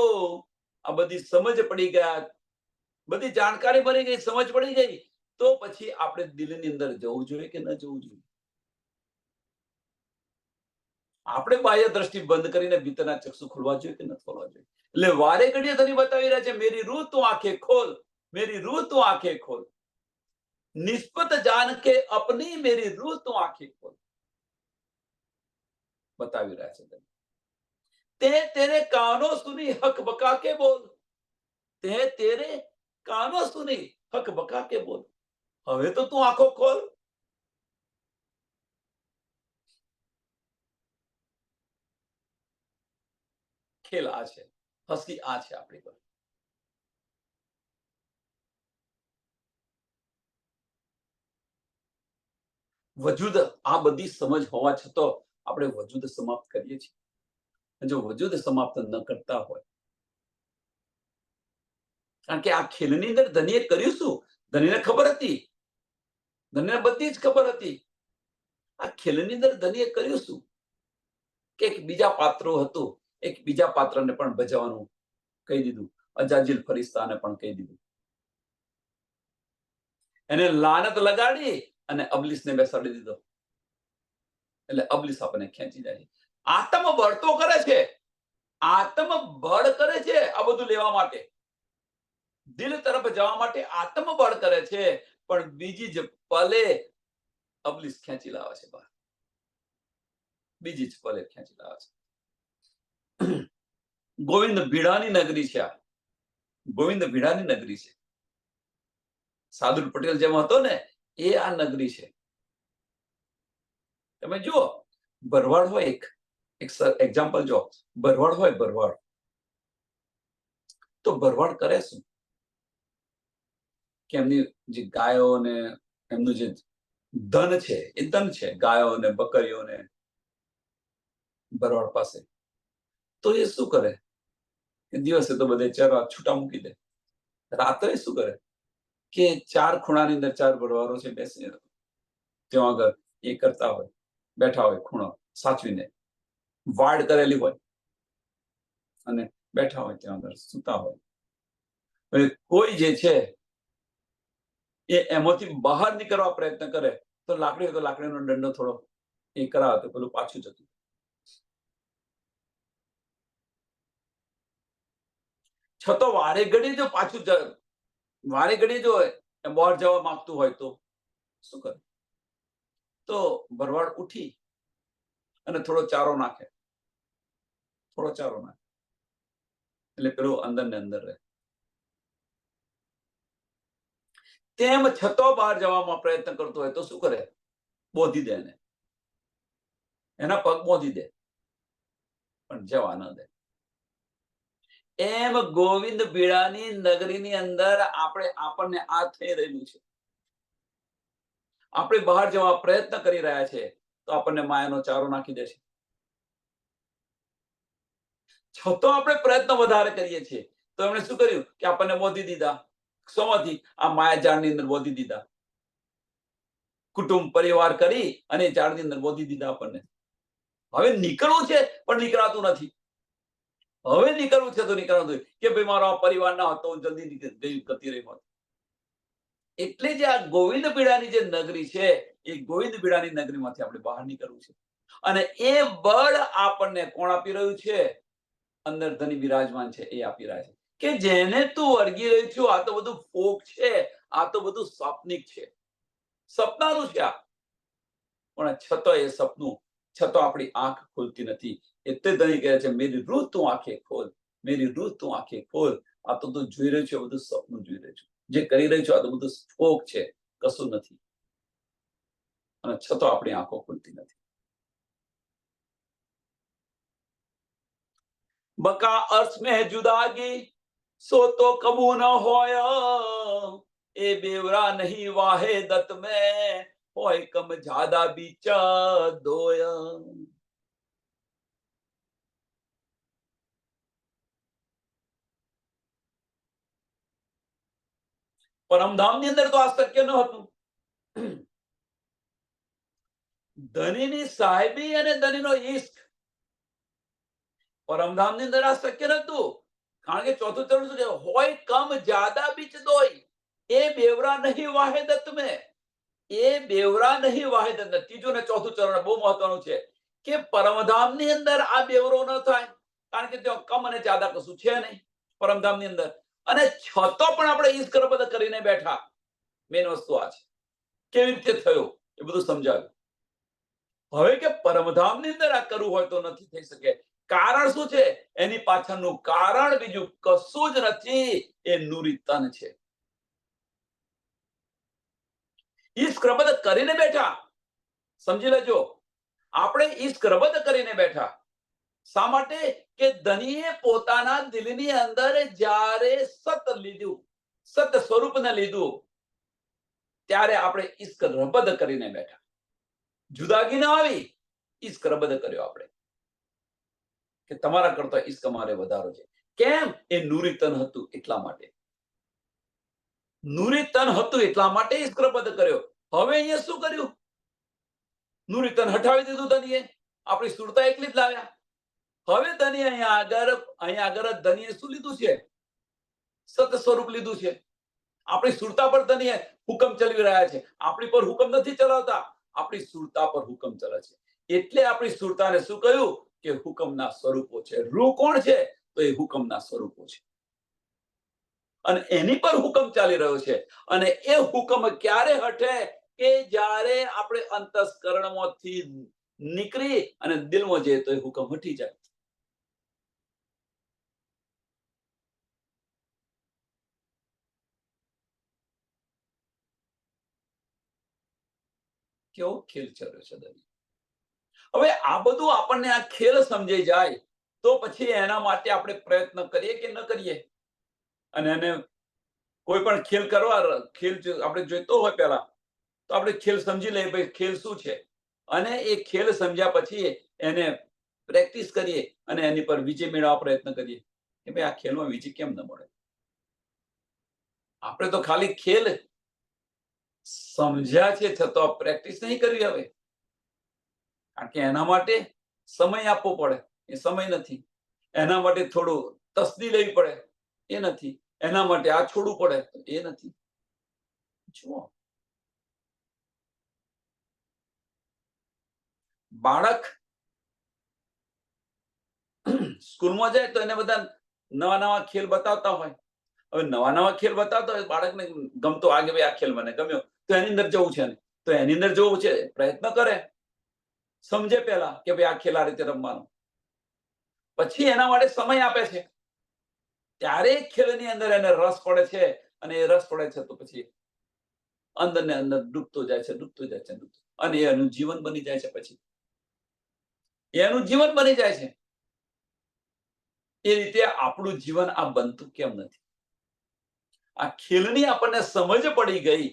આ બધી સમજ પડી ગયા, બધી જાણકારી મળી ગઈ, સમજ પડી ગઈ, તો પછી આપણે દિલની અંદર જવું જોઈએ કે ન જવું જોઈએ? આપણે બાહ્ય દ્રષ્ટિ બંધ કરીને ભીતરના ચક્ષુ ખોલવા જોઈએ કે ન ખોલવા જોઈએ? એટલે વારે ઘડીએ ધણી બતાવી રહ્યા છે, मेरी रूह तू आंखें खोल, मेरी रूह तू आंखें खोल, निस्बत जान के अपनी मेरी रूह तू आंखें खोल, બતાવી રહ્યા છે ધણી. તે તેરે કાનો સુની હક બકા કે બોલ, તે તેરે કાનો સુની હક બકા કે બોલ, હવે તો તું આંખો ખોલ. ખેલ આ છે, હસી આ છે આપણી પર. વજૂદ આ બધી સમજ હોવા છતાં આપણે વજૂદ સમાપ્ત કરીએ છીએ. જો વજૂદ સમાપ્ત ન કરતા હોય, કારણ કે આ ખેલની અંદર ધનીએ કર્યું શું? ધનીને ખબર હતી, ધનીને બધી જ ખબર હતી. આ ખેલની અંદર ધનીએ કર્યું શું? કે એક બીજા પાત્રો હતું, એક બીજા પાત્રને પણ ભજવવાનું કહી દીધું, અજાજીલ ફરિશ્તાને પણ કહી દીધું. એને લાનત લગાડી અને અબલીસને બેસાડી દીધો. એટલે અબલીસ આપણને ખેંચી જાય. આત્મબળ તો કરે છે, આત્મબળ કરે છે આ બધું લેવા માટે, દિલ તરફ જવા માટે આત્મબળ કરે છે, પણ બીજી જ પલે અબલીસ ખેંચી લાવે છે બહાર. બીજી જ પલે ખેંચી લાવે છે. ગોવિંદ ભીડાની નગરી છે આ, ગોવિંદ ભીડાની નગરી છે. સાદુલ પટેલ જેમ હતો ને એ આ નગરી છે. તમે જુઓ, ભરવાડ હોય, એક એક્ઝામ્પલ જો, ભરવાડ હોય, ભરવાડ તો ભરવાડ કરે શું? કે એમની જે ગાયો ને એમનું જે ધન છે એ ધન છે, ગાયો ને બકરીઓ ને ભરવાડ પાસે. તો એ શું કરે? દિવસે તો બધે ચરવા છૂટા મૂકી દે. રાત્રે શું કરે? કે ચાર ખૂણાની અંદર ચાર ભરવાડો છે બેસીને ત્યાં આગળ એ કરતા હોય, બેઠા હોય ખૂણો સાચવીને, વાડ કરેલી હોય અને બેઠા હોય ત્યાં આગળ સૂતા હોય. કોઈ જે છે એ એમાંથી બહાર નીકળવા પ્રયત્ન કરે તો લાકડી હોય તો લાકડીનો દંડો થોડો એ કરાવે તો પેલું પાછું જતું. છતાં વારે ઘડી જો પાછું વારે ઘડી જો બહાર જવા માંગતું હોય તો શું કરે? તો ભરવાડ ઉઠી અને થોડો ચારો નાખે, થોડો ચારો નાખે એટલે પેલું અંદર ને અંદર રહે. તેમ છતાં બહાર જવામાં પ્રયત્ન કરતો હોય તો શું કરે? બોધી દે એને, એના પગ બોધી દે પણ જવા ન દે. એમ ગોવિંદ ભીડાની નગરીની અંદર આપણને આ થઈ રહેલું છે. આપણે બહાર જવા પ્રયત્ન કરી રહ્યા છે તો આપણને માયાનો ચારો નાખી દે છે. છતાં આપણે પ્રયત્ન વધારે કરીએ છીએ તો એમણે શું કર્યું કે આપણને બોધી દીધા. શોમાંથી? આ માયા જાળની અંદર બોધી દીધા. કુટુંબ પરિવાર કરી અને જાળની અંદર બોધી દીધા આપણને. હવે નીકળવું છે પણ નીકળાતું નથી. હવે નીકળવું છે તો નીકળવું કે ભાઈ મારો આ પરિવાર ના હતો જલ્દી જતી રહી હોત. એટલે જે આ ગોવિંદ પીડાની જે નગરી છે એ ગોવિંદ પીડાની નગરીમાંથી આપણે બહાર નીકળવું છે. અને એ બળ આપણને કોણ આપી રહ્યું છે? અંદર ધની બિરાજમાન છે એ આપી રહ્યા છે. કે જેને તું વળગી રહ્યું છું આ તો બધું ફોક છે, આ તો બધું સ્વપ્નિક છે, સપનાનું છે આ. પણ છતાં એ સપનું, છતાં આપણી આંખ ખુલતી નથી. એટલે ધણી કહે છે મેરી રૂહ તું આંખે ખોલ, મેરી રૂહ તું આંખે ખોલ. આ તો તું જોઈ રહ્યું છે બધું સપનું જોઈ રહ્યું છું, જે કરી રહ્યું છે આ તો બધું ફોક છે, કશું નથી. અને છતાં આપણી આંખો ખુલતી નથી. બકા અર્થ મેં જુદાગી સો તો કબૂ ન હોય, એ બેવરા નહીં વાહે દત મેં હોય કમ જ્યાદા બીચા દોયા. પરમધામની અંદર તો આ શક્ય ન હતું. ધનીની સાહેબી અને ધનીનો ઈશ્ક પરમધામની અંદર આ શક્ય નતું. કારણ કે ચોથું ચરણ શું છે? હોય કમ જ્યાદા બીચ દોય, એ બેવરા નહીં વાહેદત મેં, એ બેવરા નહીં વાહેદત. ત્રીજું ને ચોથું ચરણ બહુ મહત્વનું છે કે પરમધામની અંદર આ બેવરો ન થાય. કારણ કે ત્યાં કમ અને જ્યાદા કશું છે નહીં પરમધામની અંદર. અને છતાં પણ આપણે ઈશ્વરબદ્ધ કરીને બેઠા. મેન વસ્તુ આ છે. કેવી રીતે થયો એ બધું સમજાવ્યું. હવે કે પરમધામની અંદર આ કરવું હોય તો નથી થઈ શકે. કારણ શું છે? એની પાછળનું કારણ બીજું કશું જ નથી, એ નૂરી તન છે. ઈશ્વરબદ્ધ કરીને બેઠા. સમજી લેજો, આપણે ઈશ્વરબદ્ધ કરીને બેઠા. શા માટે? કે ધનીએ પોતાના દિલની અંદર જ્યારે સત લીધું, સત સ્વરૂપને લીધું, ત્યારે આપણે ઈશ્વરબદ્ધ કરીને બેઠા. જુદાગી ના આવી, ઈશ્વરબદ્ધ કર્યો આપણે કે તમારા કરતા ઈશ્ક મારે વધારો છે. કેમ? એ નૂરી તન હતું એટલા માટે. નૂરી તન હતું એટલા માટે ઈશ્વરબદ્ધ કર્યો. હવે અહીંયા શું કર્યું? નૂરી તન હટાવી દીધું ધનીએ. આપણી સુરતા એકલી જ લાવ્યા. હવે ધની અહીંયા આગળ ધનીએ શું લીધું છે? સત સ્વરૂપ લીધું છે. આપણી સુરતા પર ધનીએ હુકમ ચલાવી રહ્યા છે. આપણી પર હુકમ નથી ચલાવતા, આપણી સુરતા પર હુકમ ચલાવે છે. એટલે આપણી સુરતાને શું કહ્યું? કે હુકમના સ્વરૂપો છે. રૂ કોણ છે? તો એ હુકમના સ્વરૂપો છે. અને એની પર હુકમ ચાલી રહ્યો છે. અને એ હુકમ ક્યારે હટે? કે જ્યારે આપણે અંતસ્કરણમાંથી નીકળી અને દિલમાં જઈએ તો એ હુકમ હટી જાય. કેવો ખેલ ચાલ્યો છે દરિયો. હવે આ બધું આપણને આ ખેલ સમજાઈ જાય તો પછી એના માટે આપણે પ્રયત્ન કરીએ કે ન કરીએ? અને એને કોઈ પણ ખેલ કરવા, ખેલ આપણે જોઈતો હોય પહેલા તો આપણે ખેલ સમજી લઈએ ભાઈ ખેલ શું છે, અને એ ખેલ સમજ્યા પછી એને પ્રેક્ટિસ કરીએ અને એની પર વિજય મેળવવા પ્રયત્ન કરીએ કે ભાઈ આ ખેલમાં વિજય કેમ ન મળે. આપણે તો ખાલી ખેલ સમજ્યા છે છતાં પ્રેક્ટિસ નહીં કરવી. હવે કારણ કે એના માટે સમય આપવો પડે, એ સમય નથી. એના માટે થોડું તસદી લેવી પડે, એ નથી. એના માટે આ છોડવું પડે, એ નથી. જુઓ, બાળક સ્કૂલમાં જાય તો એને બધા નવા નવા ખેલ બતાવતા હોય. હવે નવા નવા ખેલ બતાવતા હોય, બાળકને ગમતો આગે ભાઈ આ ખેલ મને ગમ્યો તો એની અંદર જવું છે, તો એની અંદર જવું છે, પ્રયત્ન કરે, સમજે પહેલા કે ભાઈ આ ખેલ આ રીતે રમવાનું, પછી એના માટે સમય આપે છે, ત્યારે ખેલની અંદર એને રસ પડે છે. અને એ રસ પડે છે તો પછી અંદર ને અંદર ડૂબતો જાય છે, ડૂબતો જાય છે, અને એનું જીવન બની જાય છે. પછી એનું જીવન બની જાય છે. એ રીતે આપણું જીવન આ બનતું કેમ નથી? આ ખેલની આપણને સમજ પડી ગઈ,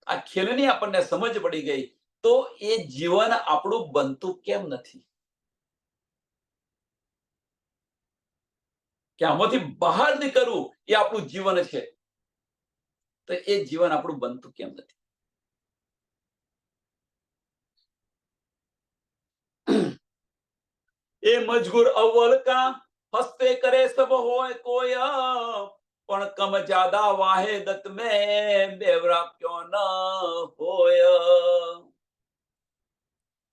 આ ખેલની આપણને સમજ પડી ગઈ તો એ જીવન આપણું બનતું કેમ નથી? કે આમાંથી બહાર નીકળવું એ આપણું જીવન છે, તો એ જીવન આપણું બનતું કેમ નથી? એ મજગૂર અવ્વલ કા હસ્તે કરે સબ હોય કોઈ, પણ કમ જ્યાદા વાહેદત મેં બેવરા ક્યો ન હોય.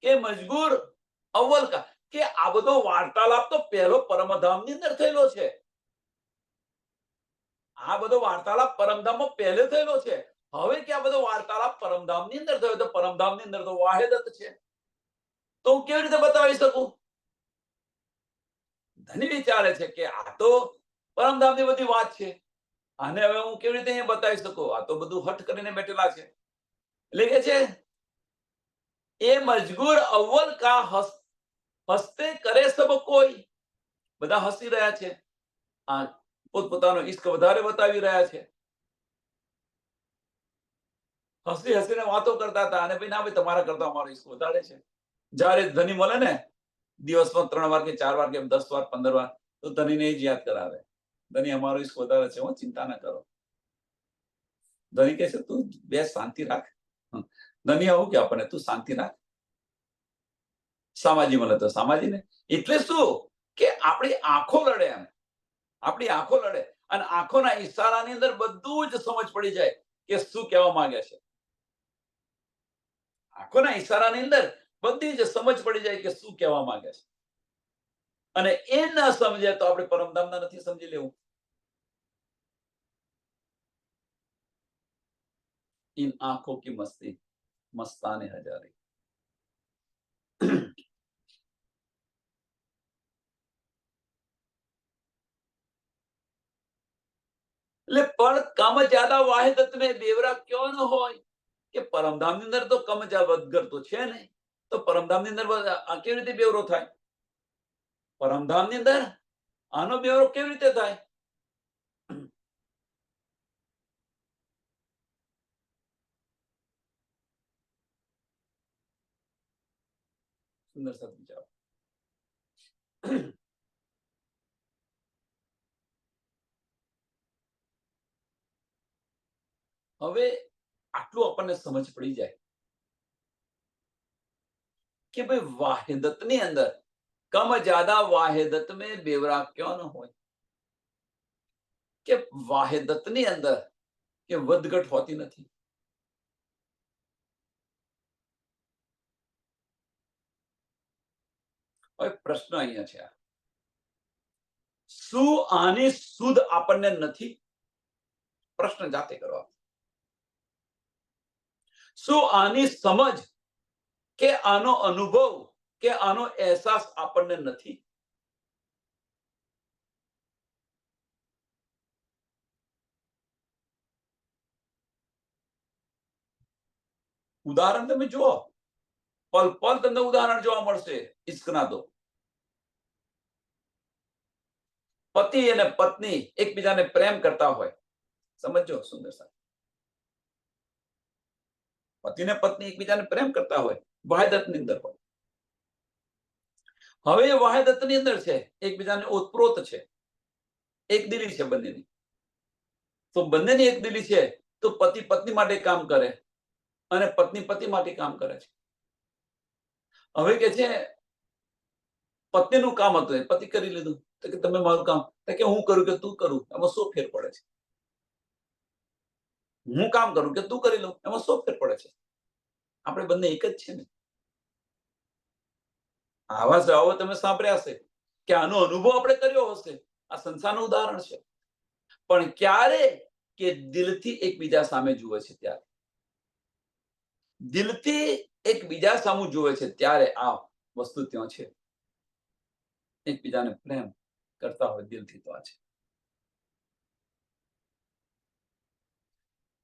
કે મજગૂર અવ્વલ કા, કે આ બધો વાર્તાલાપ તો પહેલો પરમધામની અંદર થયેલો છે. આ બધો વાર્તાલાપ પરમધામમાં પહેલે થયેલો છે. હવે કે આ બધો વાર્તાલાપ પરમધામની અંદર થયો તો પરમધામની અંદર તો વાહેદત છે, તો હું કેવી રીતે બતાવી શકું? ધની વિચારે છે કે આ તો પરમધામની બધી વાત છે, આને હવે હું કેવી રીતે અહીંયા બતાવી શકું? આ તો બધું હઠ કરીને બેઠેલા છે. એટલે કે છે એ મજગૂર અવ્વલ કા હસ્તે કરે સબ કોઈ. બધા હસી રહ્યા છે, આ પોતપોતાનો ઈશ્ક વધારે બતાવી રહ્યા છે, હસી હસીને વાતો કરતા હતા. અને ભાઈ ના ભાઈ તમારા કરતા અમારો ઈશ્ક વધારે છે. જ્યારે ધની મળે ને દિવસમાં 3 વાર કે 4 વાર કે 10 વાર 15 વાર, તો ધનીને જ યાદ કરાવે, ધની અમારો ઈશ્ક વધારે છે, હું ચિંતા ના કરો. ધની કહે છે તું બે શાંતિ રાખ. ધની આવું કે આપણને તું શાંતિ રાખ. સામાજી મળે તો સામાજીને. એટલે શું કે આપણી આંખો લડે, એમ આપણી આંખો લડે, અને આંખોના ઈશારાની અંદર બધું જ સમજ પડી જાય કે શું કહેવા માંગે છે. આંખોના ઈશારાની અંદર બધી જ સમજ પડી જાય કે શું કહેવા માંગે છે. અને એ ન સમજે તો આપણે પરમધામના નથી સમજી લેવું. इन आंखों की मस्ती मस्ताने हजारे. એટલે પણ કમ જ્યાદા વાહિદત में બેવરા ક્યો ન હોય કે પરમધામની અંદર તો કમ વધઘટ તો છે નહીં, તો પરમધામની અંદર આ કેવી રીતે બેવરો થાય? પરમધામની અંદર આનો બેવરો કેવી રીતે થાય? સુંદર સાથ વિચારો. હવે આટલું આપણને સમજ પડી જાય કે ભાઈ વાહિદતની અંદર કમ જ્યાદા વાહિદત में બેવરા ક્યો ન હોય કે વાહિદતની અંદર કે વધઘટ હોતી નથી. હવે પ્રશ્ન અહીંયા છે, શું આની સુધ આપણને નથી? પ્રશ્ન જાતે કરવા. શું આની સમજ કે આનો અનુભવ કે આનો અહેસાસ આપણને નથી? ઉદાહરણ તમે જુઓ, પલ પલ તમને ઉદાહરણ જોવા મળશે ઇશ્કના. તો પતિ અને પત્ની એકબીજાને પ્રેમ કરતા હોય, સમજો સુંદર સાહેબ, પતિ ને પત્ની એકબીજાને પ્રેમ કરતા હોય, વાહિદતની અંદર હોય. હવે એ વાહિદતની અંદર છે, એકબીજાને ઓતપ્રોત છે, એક દિલી છે બંનેની. તો બંનેની એક દિલી છે, તો પતિ પત્ની માટે કામ કરે અને પત્ની પતિ માટે કામ કરે છે. હવે કે છે પત્નીનું કામ હતું એ પતિ કરી લીધું, તો કે તમે મારું કામ, તો કે હું કરું કે તું કરું, એમાં શું ફેર પડે છે? હું કામ કરું કે તું કરી લઉં, એમાં શું ફેર પડે છે? આપણે બંને એક જ છે ને. આવા જવાબો તમે સાંભળ્યા હશે કે આનો અનુભવ આપણે કર્યો હશે. આ સંસારનું ઉદાહરણ છે. પણ ક્યારે કે દિલથી એકબીજા સામે જુએ છે ત્યારે, દિલથી એકબીજા સામે જુએ છે ત્યારે આ વસ્તુ ત્યાં છે. એકબીજાને પ્રેમ કરતા હોય દિલથી તો આ છે.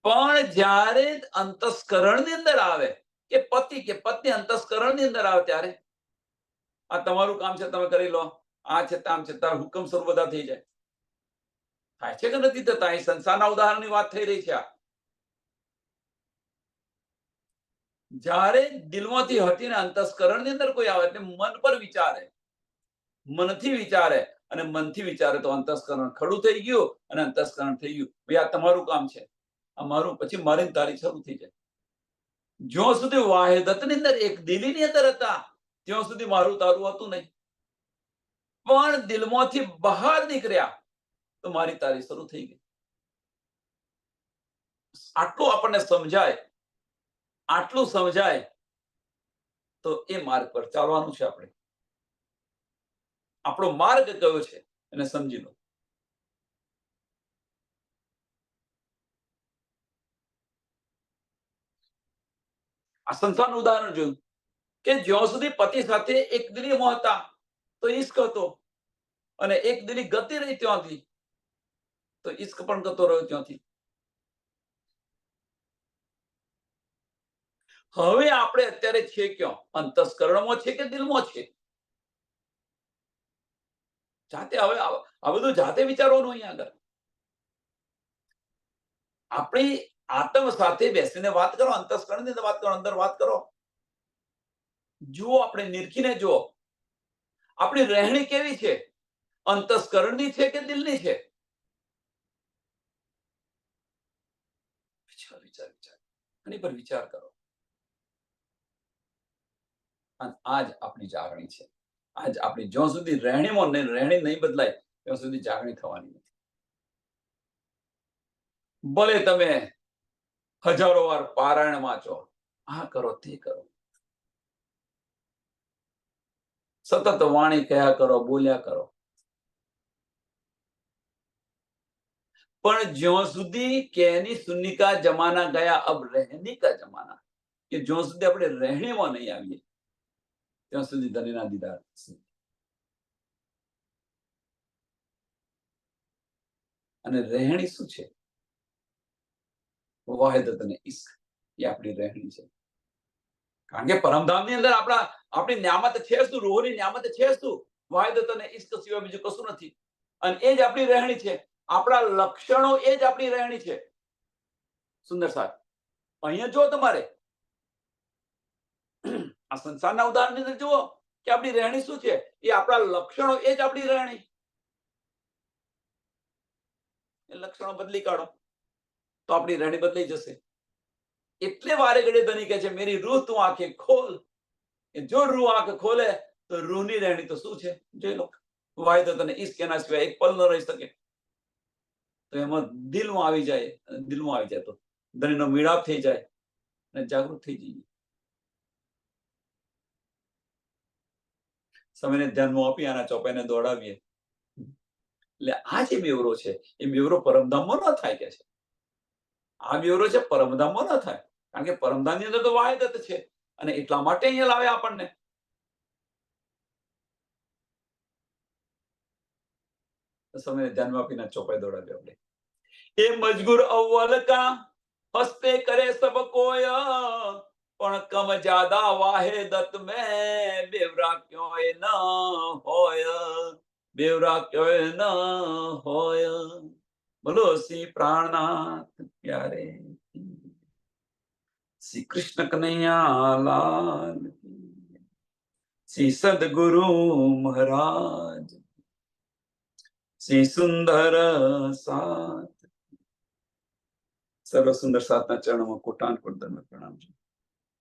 પણ જ્યારે અંતસ્કરણની અંદર આવે કે પતિ કે પત્ની અંતસ્કરણની અંદર આવે ત્યારે આ તમારું કામ છે, તમે કરી લો, આ છે તામ છે, તાર હુકમ સર્વ બધા થઈ જાય. થાય છે કે નથી થતા? અહીં સંસારના ઉદાહરણની વાત થઈ રહી છે. આ જ્યારે દિલમાંથી હટીને અંતસ્કરણની અંદર કોઈ આવે એટલે મન પર વિચારે, મનથી વિચારે, અને મનથી વિચારે તો અંતસ્કરણ ખડું થઈ ગયું અને અંતસ્કરણ થઈ ગયું. ભાઈ આ તમારું કામ છે, આ મારું, પછી મારી તારી શરૂ થઈ જાય. જ્યાં સુધી વાહિદતની અંદર એક દિલીની અંદર હતા ત્યાં સુધી મારું તારું હતું નહીં. પણ દિલમાંથી બહાર નીકળ્યા તો મારી તારી શરૂ થઈ ગઈ. આટલું આપણને સમજાય, આટલું સમજાય તો એ માર્ગ પર ચાલવાનું છે. આપણે આપણો માર્ગ કયો છે એને સમજી લો. આ સંસારનું ઉદાહરણ જોયું કે જ્યાં સુધી પતિ સાથે એક દિલી હતા તો ઈશ્ક હતો, અને એક દિલી ગતિ રહી ત્યાંથી તો ઈશ્ક પણ ગતો રહ્યો ત્યાંથી. હવે આપણે અત્યારે છે ક્યાં? અંતસ્કરણમાં છે કે દિલમાં છે? જાતે હવે આ બધું જાતે વિચારવાનું. અહીંયા આગળ આપણી આત્મ સાથે બેસીને વાત કરો, અંતસ્કરણની અંદર વાત કરો, અંદર વાત કરો. જુઓ, આપણે નિરખીને જુઓ આપણી રહેણી કેવી છે, અંતસ્કરણની છે કે દિલની છે? વિચાર વિચાર વિચાર, આની પર વિચાર કરો. અને આજ આપણી જાગણી છે. આજ આપણી જ્યાં સુધી રહેણીમાં રહેણી નહીં બદલાય ત્યાં સુધી જાગણી થવાની નથી. ભલે તમે હજારો વાર પારાયણ વાંચો, આ કરો તે કરો, સતત વાણી કયા કરો, બોલ્યા કરો. પણ જ્યાં સુધી કેની સુન્ની કા જમાના ગયા, અબ રહેની કા જમાના, કે જ્યાં સુધી આપણે રહેણીમાં નહીં આવીએ ત્યાં સુધી ધણીના દીદાર થશે. અને રહેણી શું છે? વાહિદત અને ઇશ્ક, એ આપણી રહેણી છે. કારણ કે પરમધામની અંદર આપણી ન્યામત છે શું? રૂહની ન્યામત છે શું? વાહિદત અને ઇશ્ક સિવાય બીજું કશું નથી. અને એ જ આપણી રહેણી છે. આપણા લક્ષણો એ જ આપણી રહેણી છે. સુંદર સાહેબ, અહીંયા જો તમારે આ સંસારના ઉદાહરણની અંદર જુઓ કે આપણી રહેણી શું છે. એ આપણા લક્ષણો એ જ આપણી રહેણી. એ લક્ષણો બદલી કાઢો તો આપણી રહેણી બદલાઈ જશે. એટલે વારે ઘડીએ ધણી કહે છે, મેરી રૂહ તું આંખે ખોલ. જો રૂહ આંખ ખોલે તો રૂહની રહેણી તો શું છે જોઈ લો. વાહિદત અને ઇશ્ક એના સિવાય એક પલ ન રહી શકે. તો એમાં દિલમાં આવી જાય, દિલમાં આવી જાય તો ધણીનો મિલાપ થઈ જાય અને જાગૃત થઈ જઈએ. સમયને ધ્યાનમાં આપી આના ચોપાઈને દોડાવીએ. એટલે આ જે બેવરો છે એ બેવરો પરમધામમાં ન થાય કે છે. આ બેવરો છે પરમધામમાં ન થાય. કારણ કે પરમધામની અંદર તો વાહિદત છે અને એટલા માટે અહીંયા લાવે આપણને. સમયને ધ્યાનમાં આપીને ચોપાઈ દોડાવી આપણે. એ મજગૂર અવ્વલ કા હસ્તે કરે સબ કોય, પણ કમ જ્યાદા વાહિદત મેં બેવરા ક્યો એ ન હોય, બેવરા ક્યો એ ન હોય. બોલો શ્રી પ્રાણનાથ પ્યારે, શ્રી કૃષ્ણ કનૈયા લાલ, શ્રી સદગુરુ મહારાજ, શ્રી સુંદર સાથ. સર્વ સુંદર સાતના ચરણોમાં કોટાન કોટ દંડ પ્રણામ છે.